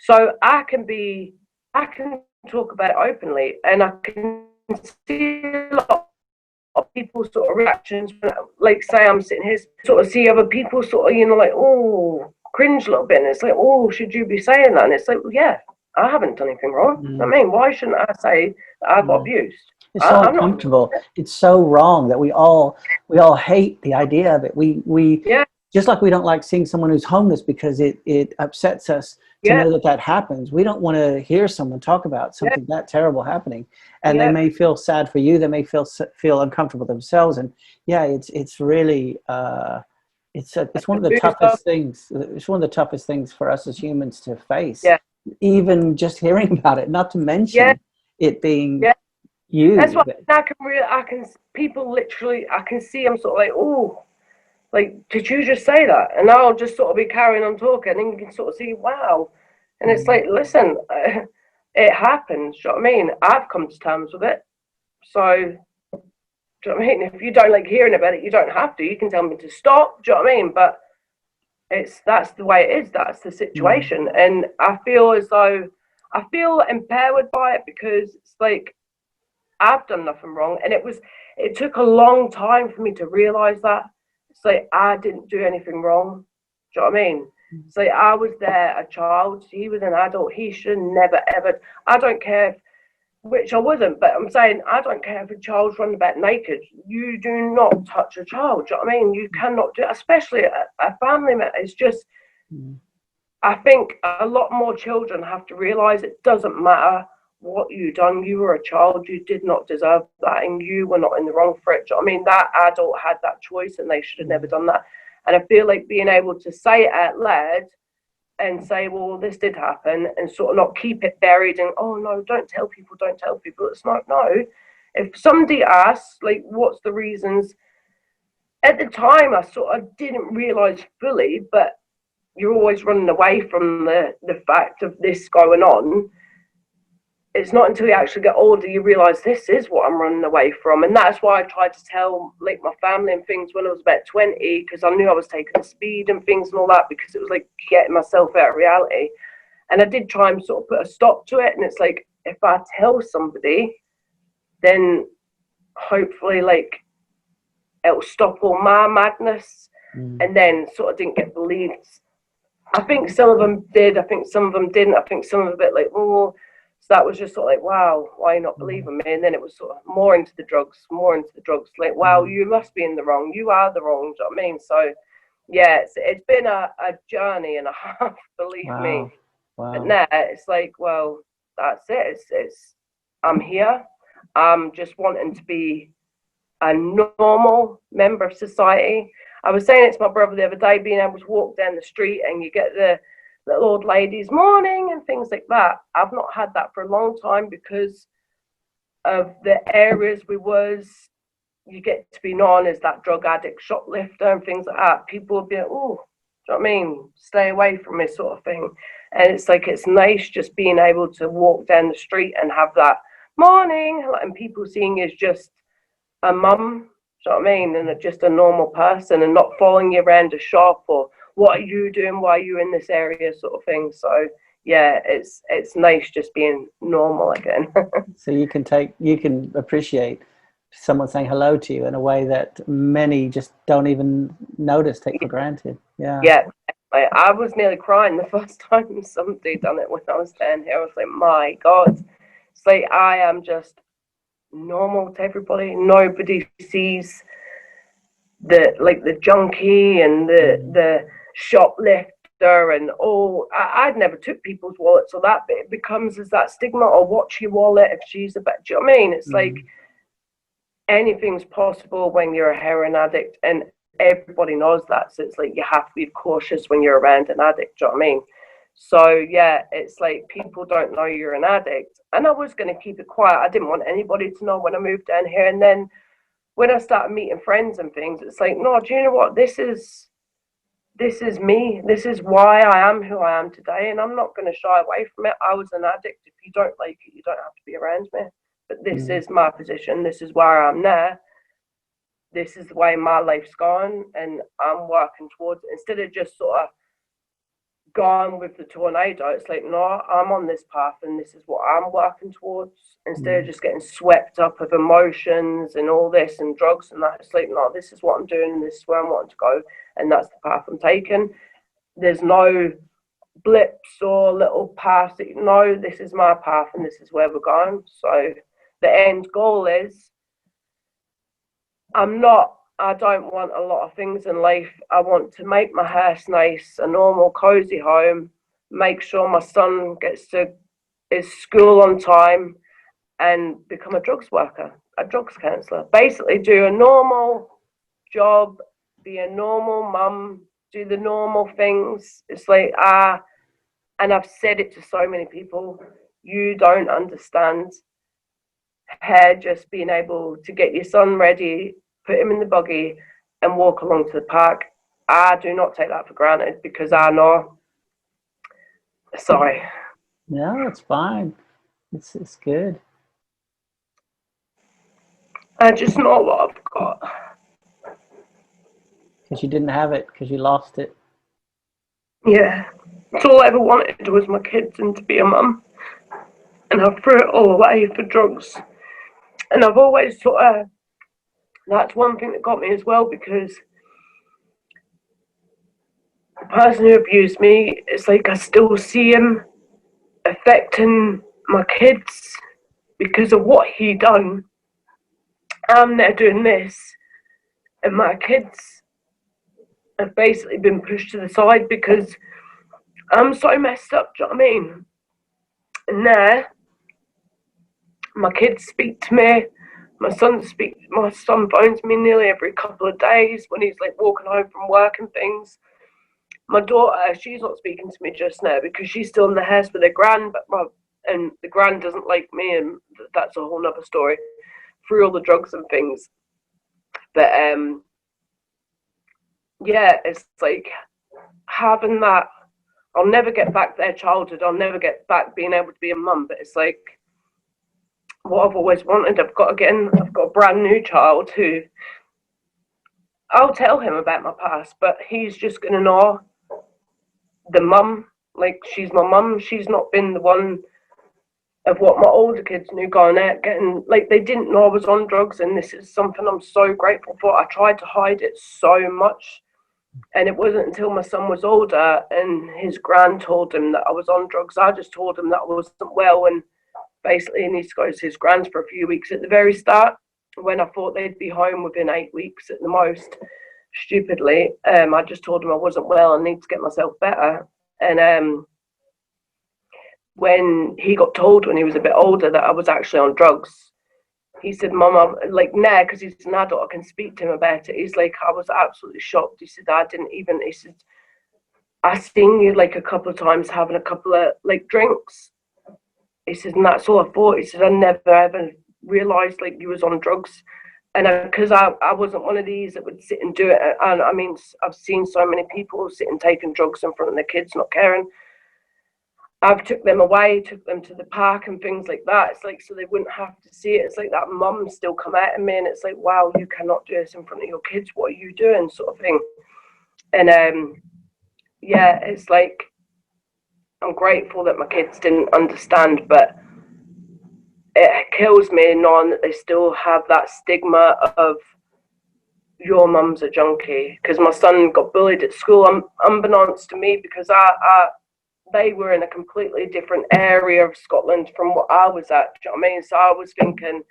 So I can talk about it openly, and I can see a lot of people's sort of reactions. Like, say I'm sitting here, sort of see other people sort of, you know, like, oh, cringe a little bit, and it's like, oh, should you be saying that? And it's like, well, yeah, I haven't done anything wrong. I mean, why shouldn't I say that I got abused? It's so uncomfortable. It's so wrong that we all hate the idea of it. We just like we don't like seeing someone who's homeless because it upsets us to Yeah, know that that happens. We don't want to hear someone talk about yeah, something that terrible happening, and they yeah. may feel sad for you. They may feel uncomfortable themselves, and yeah, it's really it's one of the Boost up. toughest things. It's one of the toughest things for us as humans to face. Yeah, Even just hearing about it, not to yeah, mention it being yeah. That's you. what I can, people literally, I can see them sort of like, oh, like, did you just say that? And I'll just sort of be carrying on talking, and you can sort of see, wow. And it's like, listen, it happens. Do you know what I mean? I've come to terms with it. So, do you know what I mean? If you don't like hearing about it, you don't have to. You can tell me to stop. Do you know what I mean? But that's the way it is. That's the Mm, situation, and I feel as though I feel empowered by it because it's like I've done nothing wrong, and it took a long time for me to realize that it's like I didn't do anything wrong. Do you know what I mean? It's like I was there, a child. He was an adult. He should never ever. I don't care if, which I wasn't, but I'm saying I don't care if a child's running about naked. You do not touch a child. Do you know what I mean? You cannot do, especially a family member. It's just, mm, I think a lot more children have to realize it doesn't matter what you done. You were a child. You did not deserve that, and you were not in the wrong for it. Do you know what I mean? That adult had that choice, and they should have never mm, done that. And I feel like being able to say it out loud and say, well, this did happen, and sort of not keep it buried and, oh, no, don't tell people, don't tell people. It's not, no. If somebody asks, like, what's the reasons? At the time, I sort of didn't realize fully, but you're always running away from the fact of this going on. It's not until you actually get older you realize this is what I'm running away from, and that's why I tried to tell like my family and things when I was about 20, because I knew I was taking the speed and things and all that, because it was like getting myself out of reality. And I did try and sort of put a stop to it, and it's like if I tell somebody, then hopefully like it'll stop all my madness. mm, And then sort of didn't get believed. I think some of them did. I think some of them didn't. I think some of them a bit like, oh, so that was just sort of like, wow, why are you not mm, believing me? And then it was sort of more into the drugs, more into the drugs. Like, wow, mm. you must be in the wrong. You are the wrong. Do you know what I mean? So, yeah, it's been a journey and a half, believe me. Wow, But wow. now it's like, well, that's it. It's I'm here. I'm just wanting to be a normal member of society. I was saying it to my brother the other day, being able to walk down the street and you get the little old ladies morning and things like that. I've not had that for a long time because of the areas we was. You get to be known as that drug addict, shoplifter, and things like that. People will be like, oh, do you know what I mean? Stay away from me, sort of thing. And it's like it's nice just being able to walk down the street and have that morning, and people seeing you as just a mum, do you know what I mean? And just a normal person and not following you around a shop or what are you doing? Why are you in this area? Sort of thing. So yeah, it's nice just being normal again. So you can appreciate someone saying hello to you in a way that many just don't even notice, take for granted. Yeah. Yeah. I was nearly crying the first time somebody done it when I was down here. I was like, my God. It's like I am just normal to everybody. Nobody sees the junkie and Mm, the shoplifter and I'd never took people's wallets or that, but it becomes as that stigma or watch your wallet if she's a bit. Do you know what I mean? It's like mm, anything's possible when you're a heroin addict, and everybody knows that. So it's like you have to be cautious when you're around an addict. Do you know what I mean? So yeah, it's like people don't know you're an addict, and I was going to keep it quiet. I didn't want anybody to know when I moved down here, and then when I started meeting friends and things, it's like, no, do you know what? This is me. This is why I am who I am today, and I'm not going to shy away from it. I was an addict. If you don't like it, you don't have to be around me. But this mm, is my position. This is where I'm now. This is the way my life's gone, and I'm working towards it. Instead of just sort of gone with the tornado, it's like, no, I'm on this path, and this is what I'm working towards. Instead of mm, just getting swept up with emotions and all this and drugs and that, it's like, no, this is what I'm doing, and this is where I'm wanting to go, and that's the path I'm taking. There's no blips or little paths that you know, this is my path and this is where we're going. So the end goal is I'm not I don't want a lot of things in life. I want to make my house nice, a normal, cozy home, make sure my son gets to his school on time, and become a drugs worker, a drugs counsellor. Basically, do a normal job, be a normal mum, do the normal things. It's like, and I've said it to so many people, you don't understand how just being able to get your son ready, put him in the buggy, and walk along to the park. I do not take that for granted because I know. Sorry. No, it's fine. It's good. I just know what I've got. Because you didn't have it, because you lost it. Yeah. That's all I ever wanted was my kids and to be a mum. And I threw it all away for drugs. And I've always thought that's one thing that got me as well, because the person who abused me, it's like I still see him affecting my kids because of what he done. I'm there doing this, and my kids have basically been pushed to the side because I'm so messed up, do you know what I mean? And now, my kids speak to me, my son phones me nearly every couple of days when he's like walking home from work and things. My daughter, she's not speaking to me just now because she's still in the house with her gran, and the gran doesn't like me, and that's a whole nother story, through all the drugs and things. But yeah, it's like having that. I'll never get back their childhood. I'll never get back being able to be a mum. But it's like what I've always wanted. I've got a brand new child who I'll tell him about my past, but he's just gonna know the mum. Like, she's my mum. She's not been the one of what my older kids knew, going out getting, like, they didn't know I was on drugs, and this is something I'm so grateful for. I tried to hide it so much, and it wasn't until my son was older and his gran told him that I was on drugs. I just told him that I wasn't well, and basically he needs to go to his gran's for a few weeks at the very start, when I thought they'd be home within 8 weeks at the most. Stupidly, I just told him I wasn't well and need to get myself better. And when he got told when he was a bit older that I was actually on drugs, he said, Mum, I'm like, nah, because he's an adult, I can speak to him about it. He's like, I was absolutely shocked. He said, he said, I seen you like a couple of times having a couple of like drinks. He said, and that's all I thought. He said, I never ever realised like you was on drugs. And because I wasn't one of these that would sit and do it. And I mean, I've seen so many people sitting taking drugs in front of their kids, not caring. I've took them away, took them to the park and things like that. It's like, so they wouldn't have to see it. It's like that mum still come out at me, and it's like, wow, you cannot do this in front of your kids. What are you doing, sort of thing. And yeah, it's like, I'm grateful that my kids didn't understand, but it kills me knowing that they still have that stigma of your mum's a junkie. Because my son got bullied at school, unbeknownst to me, because they were in a completely different area of Scotland from what I was at. Do you know what I mean? So I was thinking,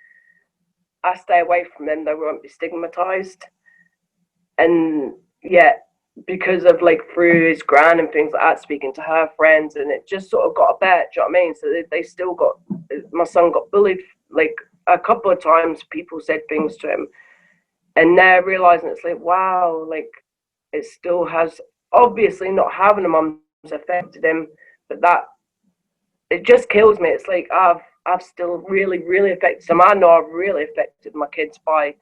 I stay away from them, they won't be stigmatized. And yeah, because of like through his gran and things like that, speaking to her friends, and it just sort of got a bit. Do you know what I mean? So they still got, my son got bullied like a couple of times. People said things to him, and now realizing it's like, wow, like it still has, obviously not having a mum affected him, but that, it just kills me. It's like I've still really affected them. I know I've really affected my kids by,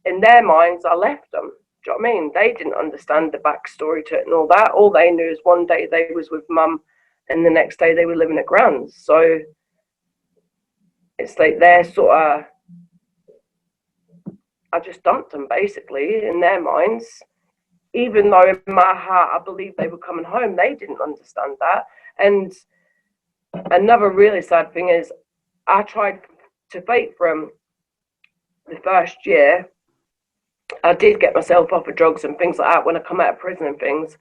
in their minds, I left them. Do you know what I mean? They didn't understand the backstory to it and all that. All they knew is one day they was with mum, and the next day they were living at Gran's. So it's like they're sort of, I just dumped them basically in their minds. Even though in my heart I believed they were coming home, they didn't understand that. And another really sad thing is, I tried to fight for them the first year. I did get myself off of drugs and things like that when I come out of prison and things.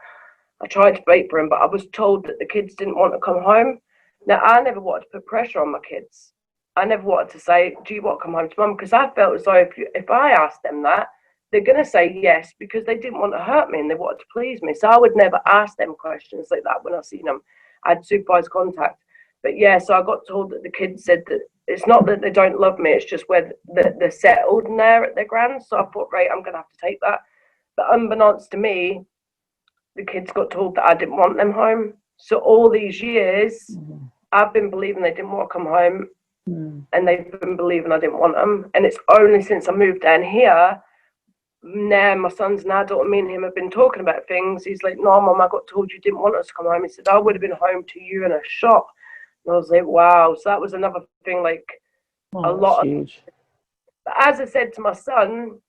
I tried to fight for them, but I was told that the kids didn't want to come home. Now, I never wanted to put pressure on my kids. I never wanted to say, do you want to come home to mum? Because I felt as though if I asked them that, they're going to say yes because they didn't want to hurt me and they wanted to please me. So I would never ask them questions like that when I seen them. I had supervised contact. But yeah, so I got told that the kids said that it's not that they don't love me, it's just where they're settled in there at their grand's. So I thought, right, I'm going to have to take that. But unbeknownst to me, the kids got told that I didn't want them home. So all these years, I've been believing they didn't want to come home, and they've been believing I didn't want them. And it's only since I moved down here, now my son's an adult, and me and him have been talking about things. He's like, no, Mum, I got told you didn't want us to come home. He said, I would have been home to you in a shot. And I was like, wow. So that was another thing, like a lot of huge. But as I said to my son,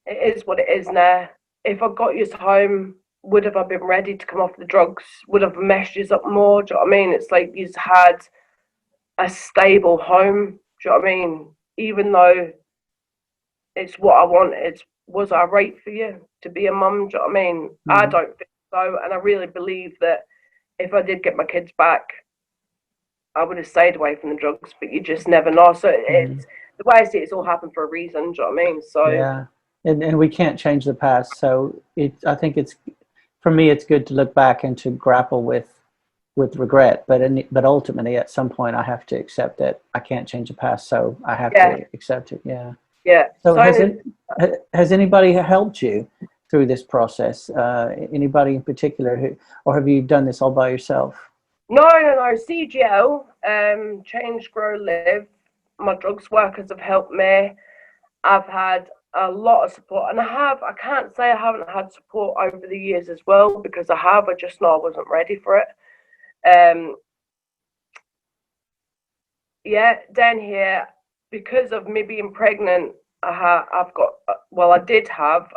it is what it is now. If I got you home, would have I been ready to come off the drugs? Would have meshed you up more? Do you know what I mean? It's like you've had a stable home. Do you know what I mean? Even though it's what I wanted, was I right for you to be a mum? Do you know what I mean? I don't think so. And I really believe that if I did get my kids back, I would have stayed away from the drugs, but you just never know. So it's the way I see it, it's all happened for a reason. Do you know what I mean? So yeah, and we can't change the past. So I think it's, for me, it's good to look back and to grapple with regret. But ultimately, at some point, I have to accept that I can't change the past. So I have to accept it. Yeah. Yeah. So has anybody helped you through this process? Anybody in particular, or have you done this all by yourself? No. CGL, Change, Grow, Live. My drugs workers have helped me. I've had a lot of support, and I can't say I haven't had support over the years as well, because I just know I wasn't ready for it. Down here, because of me being pregnant, I did have,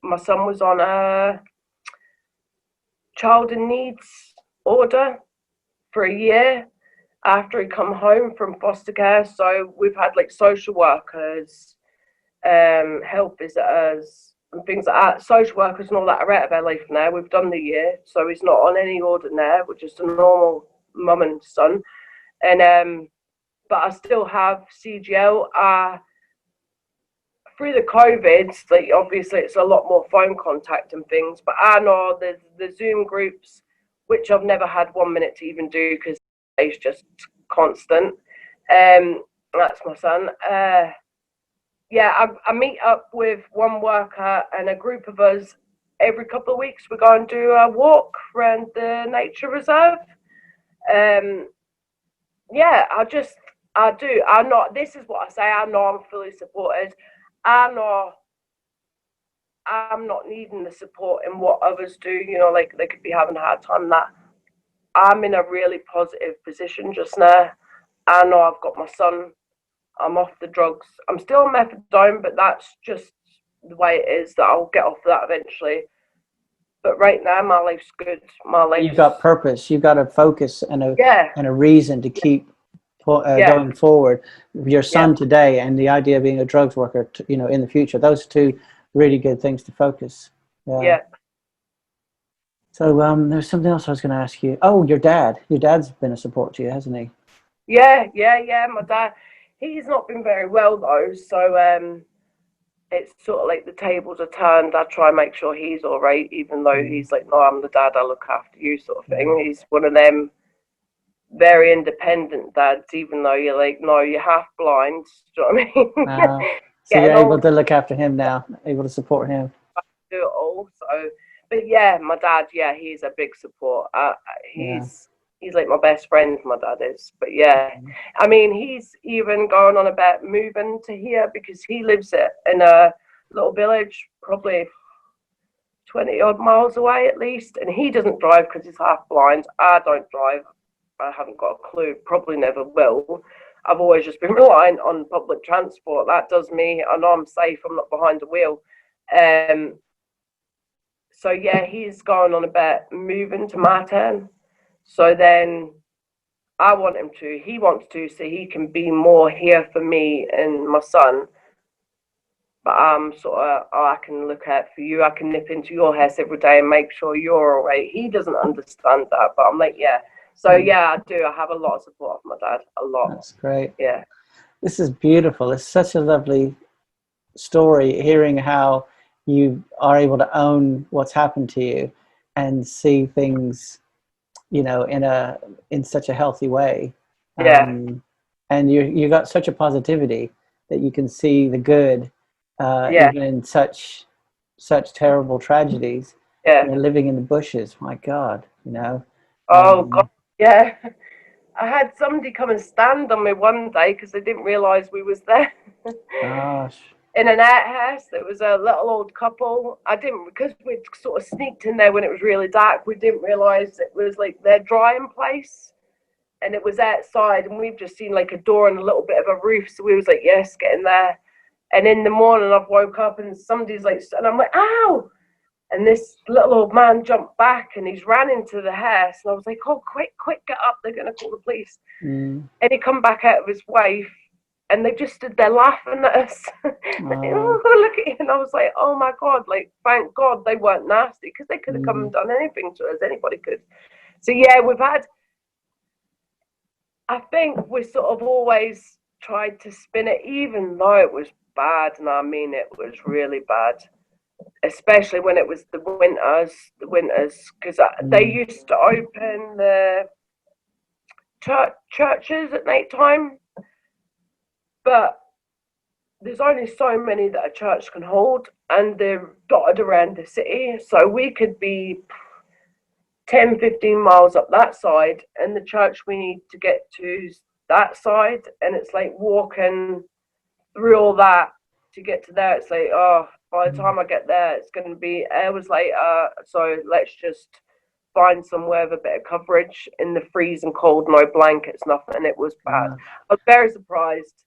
my son was on a child in needs order for a year after he come home from foster care. So we've had like social workers, health visitors and things like that. Social workers and all that are out of our life now. We've done the year, so he's not on any order now. We're just a normal mum and son. And but I still have CGL. Through the COVID, like obviously it's a lot more phone contact and things, but I know the Zoom groups, which I've never had 1 minute to even do because it's just constant. That's my son. I meet up with one worker and a group of us every couple of weeks. We go and do a walk around the nature reserve. I do. This is what I say. I know I'm fully supported. I know I'm not needing the support in what others do. You know, like they could be having a hard time. That I'm in a really positive position just now. I know I've got my son. I'm off the drugs. I'm still on methadone, but that's just the way it is. That I'll get off of that eventually. But right now, my life's good. You've got purpose. You've got a focus and a reason to keep going forward. Your son today and the idea of being a drugs worker, in the future. Those two really good things to focus. Yeah. So there's something else I was going to ask you. Oh, your dad. Your dad's been a support to you, hasn't he? Yeah. My dad. He's not been very well though, so it's sort of like the tables are turned. I try and make sure he's all right, even though he's like, no, I'm the dad, I look after you, sort of thing. He's one of them very independent dads, even though you're like, no, you're half blind. Do you know what I mean? So you're able to look after him now, able to support him. Do it all. So, but yeah, my dad, he's a big support. He's like my best friend, my dad is. But I mean, he's even going on about moving to here because he lives in a little village, probably 20 odd miles away at least, and he doesn't drive because he's half blind. I don't drive. I haven't got a clue, probably never will. I've always just been relying on public transport. That does me. I know I'm safe. I'm not behind the wheel. So he's going on about moving to my town. So then I want him to. He wants to, so he can be more here for me and my son. But I'm sort of, I can look out for you. I can nip into your house every day and make sure you're all right. He doesn't understand that, but I'm like, So I do. I have a lot of support from my dad. A lot. That's great. Yeah. This is beautiful. It's such a lovely story, hearing how you are able to own what's happened to you and see things, you know, in such a healthy way. Yeah. And you got such a positivity that you can see the good, Yeah. even in such terrible tragedies. Yeah. You know, living in the bushes, my God, you know. Oh God. Yeah. I had somebody come and stand on me one day because they didn't realise we was there. Gosh. In an outhouse. There was a little old couple. I didn't, because we'd sort of sneaked in there when it was really dark. We didn't realise it was like their drying place, and it was outside. And we've just seen like a door and a little bit of a roof. So we was like, yes, get in there. And in the morning, I've woke up and somebody's like, and I'm like, ow! And this little old man jumped back and he's ran into the house. And I was like, oh, quick, get up. They're going to call the police. And he come back out of his wife and they just stood there laughing at us. Oh, look at you. And I was like, oh my God, like, thank God they weren't nasty, because they could have come and done anything to us. Anybody could. So yeah, I think we sort of always tried to spin it, even though it was bad. And I mean, it was really bad, especially when it was the winters, because they used to open the churches at night time, but there's only so many that a church can hold, and they're dotted around the city. So we could be 10, 15 miles up that side, and the church we need to get to that side, and it's like walking through all that to get to there. It's like, oh, by the time I get there, it's going to be hours later. So let's just find somewhere with a bit of coverage in the freezing cold, no blankets, nothing. And it was bad. I was very surprised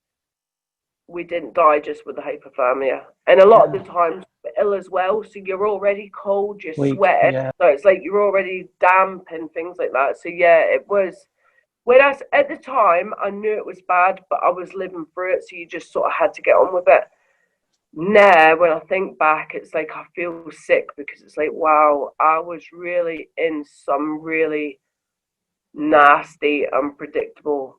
we didn't die just with the hypothermia. And a lot of the times we're ill as well, so you're already cold, you're sweating, so it's like you're already damp and things like that. So yeah, it was, whereas at the time I knew it was bad, but I was living through it, so you just sort of had to get on with it. Now when I think back, it's like I feel sick, because it's like, wow, I was really in some really nasty, unpredictable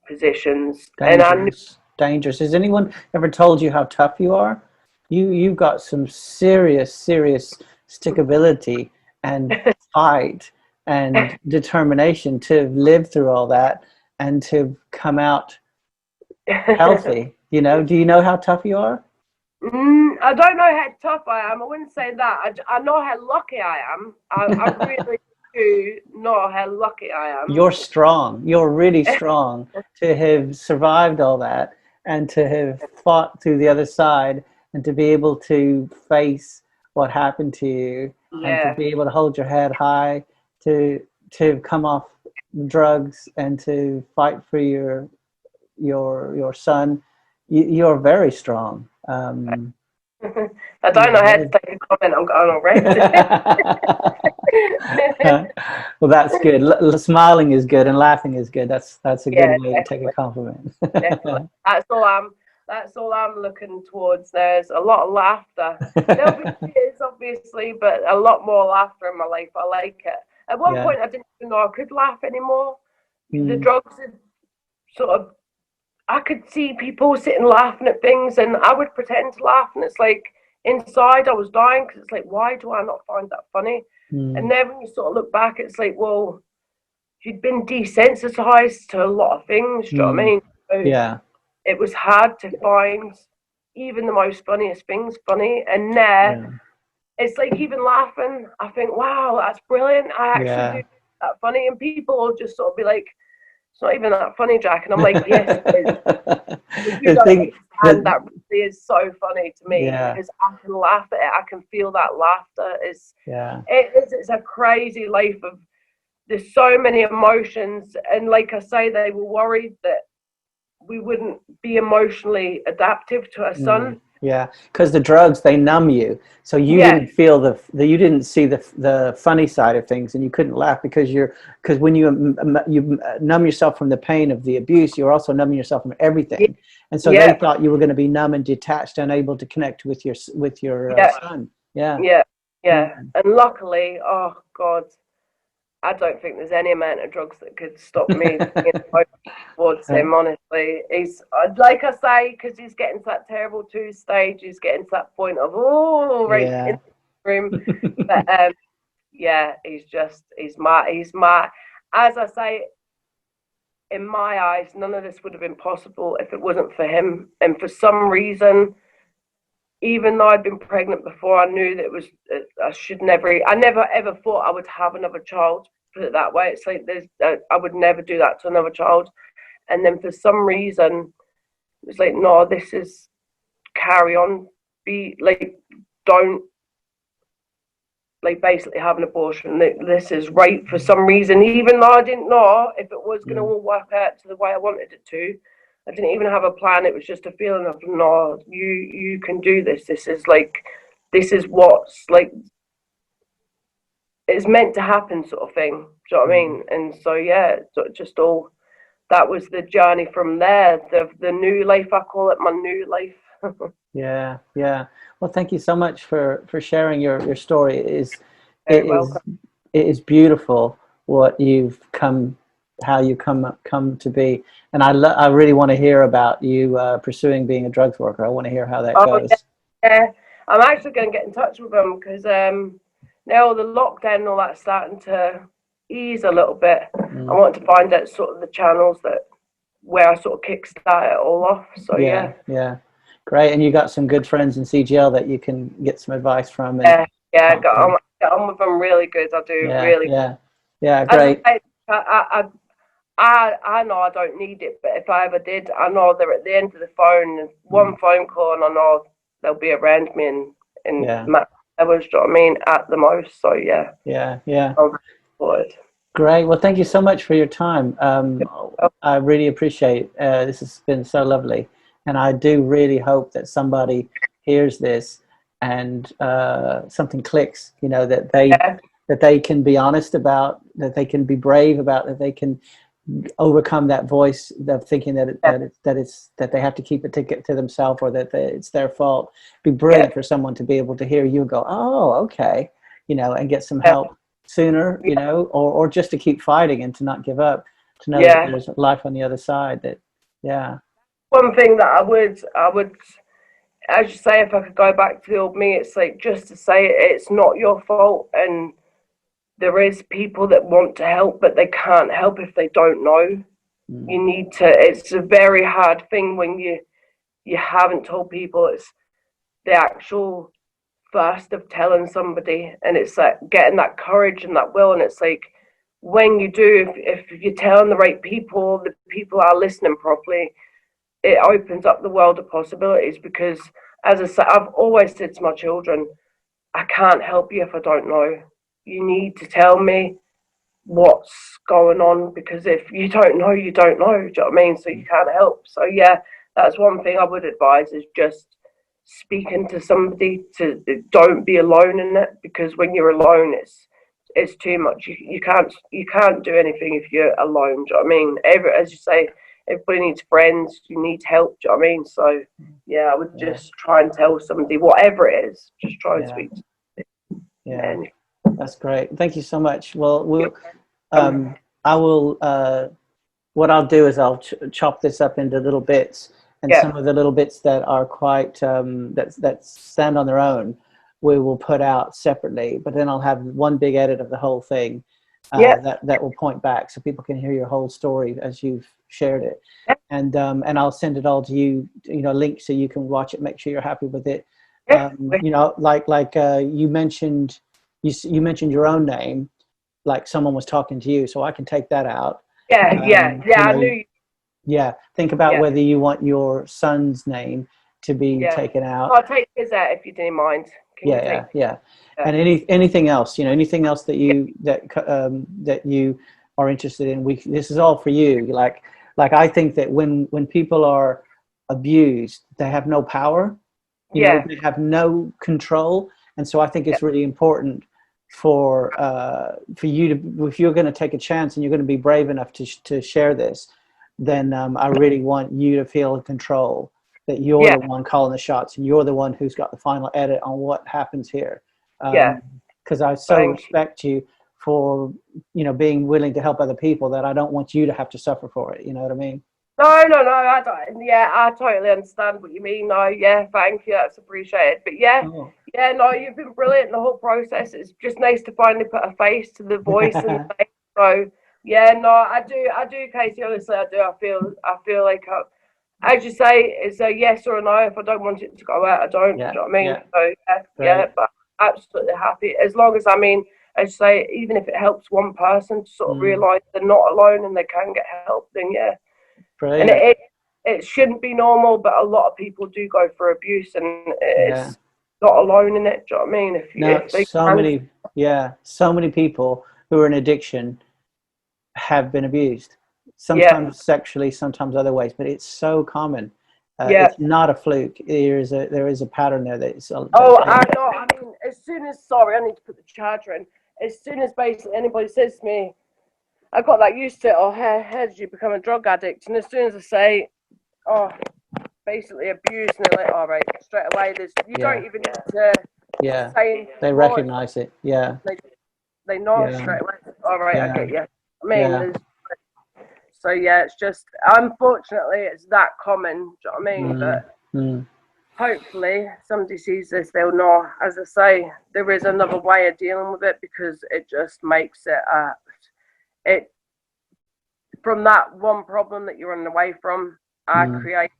positions. Dangerous. Has anyone ever told you how tough you are? You've got some serious stickability and fight and determination to live through all that and to come out healthy. You know, do you know how tough you are? I don't know how tough I am. I wouldn't say that. I know how lucky I am. I really do know how lucky I am. You're strong. You're really strong to have survived all that and to have fought through the other side and to be able to face what happened to you and to be able to hold your head high, to come off drugs and to fight for your son. You're very strong. I don't know how to take a comment on going already. Well, that's good. Smiling is good and laughing is good. That's a good way to take a compliment. Definitely. That's all I'm looking towards. There's a lot of laughter. There'll be tears, obviously, but a lot more laughter in my life. I like it. At one point, I didn't even know I could laugh anymore. The drugs had sort of, I could see people sitting laughing at things, and I would pretend to laugh, and it's like inside I was dying, because it's like, why do I not find that funny? And then when you sort of look back, it's like, well, you'd been desensitized to a lot of things. Do you know what I mean? So it was hard to find even the most funniest things funny, and now it's like, even laughing, I think, wow, that's brilliant. I actually do that funny, and people will just sort of be like, it's not even that funny, Jack. And I'm like, yes, it is. You don't understand, that really is so funny to me, because I can laugh at it. I can feel that laughter. It's a crazy life of, there's so many emotions. And like I say, they were worried that we wouldn't be emotionally adaptive to our son. Yeah, because the drugs, they numb you, so you didn't feel you didn't see the funny side of things, and you couldn't laugh because when you numb yourself from the pain of the abuse, you're also numbing yourself from everything, and so they thought you were going to be numb and detached, unable to connect with your son. And luckily, oh God, I don't think there's any amount of drugs that could stop me being towards him. Honestly, he's like I say, because he's getting to that terrible 2 stage. He's getting to that point of right in Yeah. the room. But yeah, he's my. As I say, in my eyes, none of this would have been possible if it wasn't for him. And for some reason, even though I'd been pregnant before, I knew that it was I never ever thought I would have another child. Put it that way. It's like I would never do that to another child. And then for some reason, it was like, no, this is carry on. Be like, don't like basically have an abortion. This is right for some reason, even though I didn't know if it was going to all work out to the way I wanted it to. I didn't even have a plan. It was just a feeling of, no, you can do this. This is what's like, it's meant to happen, sort of thing. Do you know what I mean? And so yeah, so just all that was the journey from there. The new life, I call it my new life. Yeah, yeah. Well, thank you so much for sharing your story. Very welcome. It is beautiful what you've how you come to be. And I really want to hear about you pursuing being a drugs worker. I want to hear how that goes. Yeah. I'm actually going to get in touch with them because now the lockdown and all that's starting to ease a little bit. I want to find out sort of the channels where I sort of kickstart it all off. So yeah. Great. And you got some good friends in CGL that you can get some advice from. And get on with them really good. I do really. Yeah. Great. I know I don't need it, but if I ever did, I know they're at the end of the phone. One phone call, and I know they'll be around me in hours. Do you know what I mean? At the most. So yeah. Great. Well, thank you so much for your time. I really appreciate this has been so lovely. And I do really hope that somebody hears this and something clicks, that they can be honest about, that they can be brave about, that they can overcome that voice of thinking that they have to keep it to themselves, or that it's their fault. It'd be brilliant for someone to be able to hear you and go, oh, okay, and get some help sooner, or just to keep fighting and to not give up, to know that there's life on the other side. One thing that I would, as you say, if I could go back to the old me, it's like just to say it's not your fault, and there is people that want to help, but they can't help if they don't know. You need to. It's a very hard thing when you haven't told people. It's the actual first of telling somebody, and it's like getting that courage and that will, and it's like when you do, if you're telling the right people, the people are listening properly, it opens up the world of possibilities. Because as I said, I've always said to my children, I can't help you if I don't know. You need to tell me what's going on, because if you don't know, you don't know. Do you know what I mean? So you can't help. So yeah, that's one thing I would advise, is just speaking to somebody. To don't be alone in it, because when you're alone, it's too much. You can't do anything if you're alone. Do you know what I mean? As you say, everybody needs friends. You need help. Do you know what I mean? So yeah, I would just try and tell somebody, whatever it is, just try and speak to somebody. Yeah. That's great. Thank you so much. Well, I will. What I'll do is I'll chop this up into little bits, and some of the little bits that are quite that stand on their own, we will put out separately. But then I'll have one big edit of the whole thing that will point back, so people can hear your whole story as you've shared it. And I'll send it all to you. Link so you can watch it. Make sure you're happy with it. Like you mentioned. You mentioned your own name, like someone was talking to you, so I can take that out. I knew. Think about whether you want your son's name to be taken out. I'll take his out if you didn't mind. And anything else, anything else that you that you are interested in. This is all for you. Like I think that when people are abused, they have no power. They have no control. And so I think it's really important for you to, if you're going to take a chance and you're going to be brave enough to share this, then I really want you to feel in control, that you're the one calling the shots, and you're the one who's got the final edit on what happens here. Because I so respect you for, you know, being willing to help other people, that I don't want you to have to suffer for it. You know what I mean? No, I don't. Yeah, I totally understand what you mean. No, yeah, thank you. That's appreciated. But yeah, Oh. yeah, no, you've been brilliant in the whole process. It's just nice to finally put a face to the voice and the face. So yeah, no, I do, Casey. Honestly, I do. I feel like, as you say, it's a yes or a no. If I don't want it to go out, I don't. Yeah, Do you know what I mean? yeah, So yeah, right. yeah, but absolutely happy as long as, I mean, as you say, even if it helps one person to sort of realise they're not alone and they can get help, then yeah. And Brilliant. it shouldn't be normal, but a lot of people do go through abuse, and Yeah. it's not alone in it. Do you know what I mean? No, If they can, so many people who are in addiction have been abused, yeah, sometimes sexually, sometimes other ways, but it's so common. yeah. It's not a fluke. There is a pattern there Oh, that I know. I mean, as soon as, sorry, I need to put the charger in. As soon as basically anybody says to me, I got that used to it, or how did you become a drug addict? And as soon as I say, oh, basically abuse, and they're like, all right, straight away, you yeah, don't even need to yeah, say anything they more. recognize it. Yeah, They know yeah, straight away. All right, I yeah, get you. I mean, yeah. so yeah, it's just, unfortunately it's that common. Do you know what I mean? Mm, But mm, hopefully somebody sees this, they'll know. As I say, there is another way of dealing with it, because it just makes it it from that one problem that you're running away from, I mm. create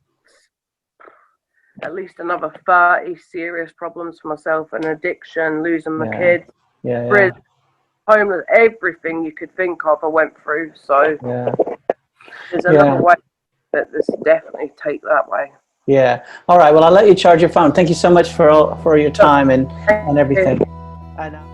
at least another 30 serious problems for myself: an addiction, losing my Yeah, kids, yeah, yeah, prison, homeless, everything you could think of I went through. So yeah, there's another yeah, way, that this definitely take that way. yeah. All right. Well, I'll let you charge your phone. Thank you so much for your So, time and thank you. everything. And